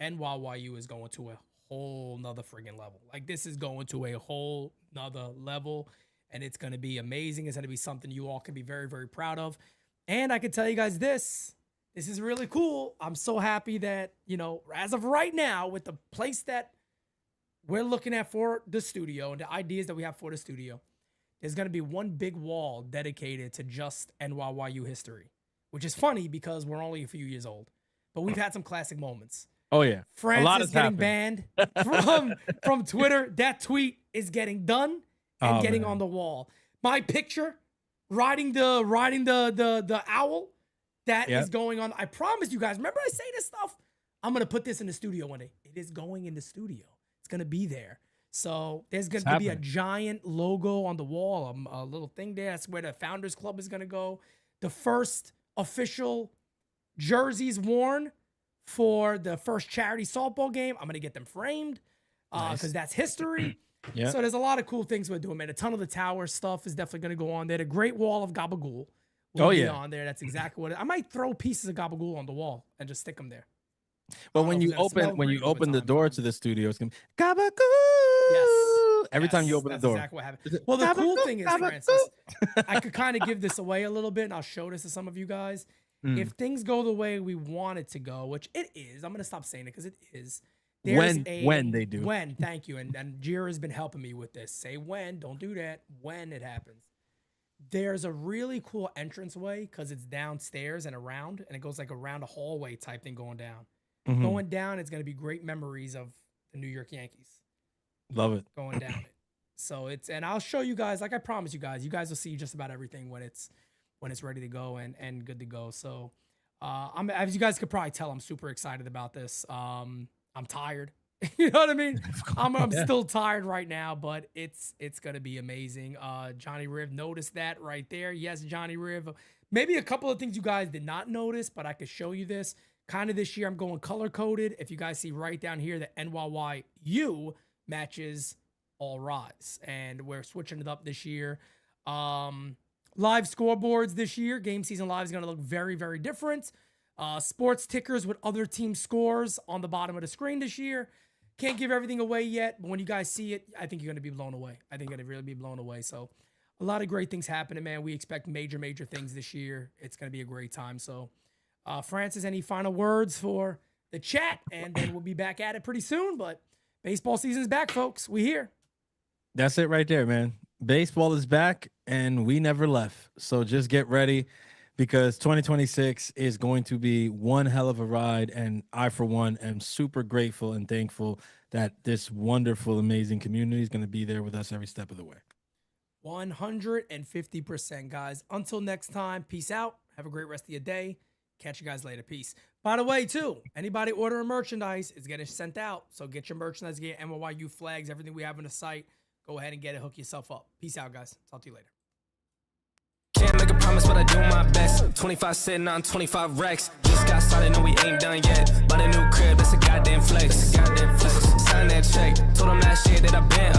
NYU is going to a whole nother friggin' level. Like, this is going to a whole nother level, and it's going to be amazing. It's going to be something you all can be very, very proud of. And I can tell you guys this is really cool. I'm so happy that, as of right now, with the place that we're looking at for the studio and the ideas that we have for the studio, there's going to be one big wall dedicated to just NYU history, which is funny because we're only a few years old, but we've had some classic moments. Oh yeah, France is getting banned from Twitter. That tweet is getting done and getting on the wall. My picture riding the owl that is going on. I promise you guys. Remember I say this stuff. I'm gonna put this in the studio one day. It is going in the studio. It's gonna be there. So there's going to be a giant logo on the wall, a little thing there. That's where the Founders Club is going to go. The first official jerseys worn for the first charity softball game, I'm going to get them framed because that's history. Yeah. So there's a lot of cool things we're doing, man. A ton of the tower stuff is definitely going to go on there. The Great Wall of Gabagool will be on there. That's exactly what I might throw pieces of Gabagool on the wall and just stick them there. But when you open the door to the studio, it's gonna be Gabagool. Yes. Every time you open the door. Exactly what happened. Well, the cool thing is, Francis, I could kind of give this away a little bit, and I'll show this to some of you guys. If things go the way we want it to go, which it is, I'm going to stop saying it because it is. When they do. When, thank you. And Jira has been helping me with this. Say when, don't do that. When it happens. There's a really cool entranceway because it's downstairs and around, and it goes like around a hallway type thing going down. Going down, it's going to be great memories of the New York Yankees. Love it. Going down it. So and I'll show you guys, like I promised you guys will see just about everything when it's ready to go and good to go. So as you guys could probably tell, I'm super excited about this. I'm tired. You know what I mean? I'm still tired right now, but it's gonna be amazing. Johnny Riv noticed that right there. Yes, Johnny Riv. Maybe a couple of things you guys did not notice, but I could show you this. Kind of this year, I'm going color coded. If you guys see right down here, the NYYU matches All Rise, and we're switching it up this year. Live scoreboards this year. Game season live is gonna look very, very different. Sports tickers with other team scores on the bottom of the screen this year. Can't give everything away yet, but when you guys see it, I think you're going to be blown away. I think you're going to really be blown away. So a lot of great things happening, man. We expect major, major things this year. It's going to be a great time. So Francis, any final words for the chat? And then we'll be back at it pretty soon. But baseball season's back, folks. We here. That's it right there, man. Baseball is back, and we never left. So just get ready, because 2026 is going to be one hell of a ride. And I, for one, am super grateful and thankful that this wonderful, amazing community is going to be there with us every step of the way. 150%, guys. Until next time, peace out. Have a great rest of your day. Catch you guys later. Peace. By the way, too, anybody ordering merchandise is getting sent out. So get your merchandise, get your NYU flags, everything we have on the site. Go ahead and get it. Hook yourself up. Peace out, guys. Talk to you later. Can't make a promise, but I do my best. 25 sitting on 25 racks. Just got started, no, we ain't done yet. Bought a new crib, that's a goddamn flex. Sign that check. Told them last year that I been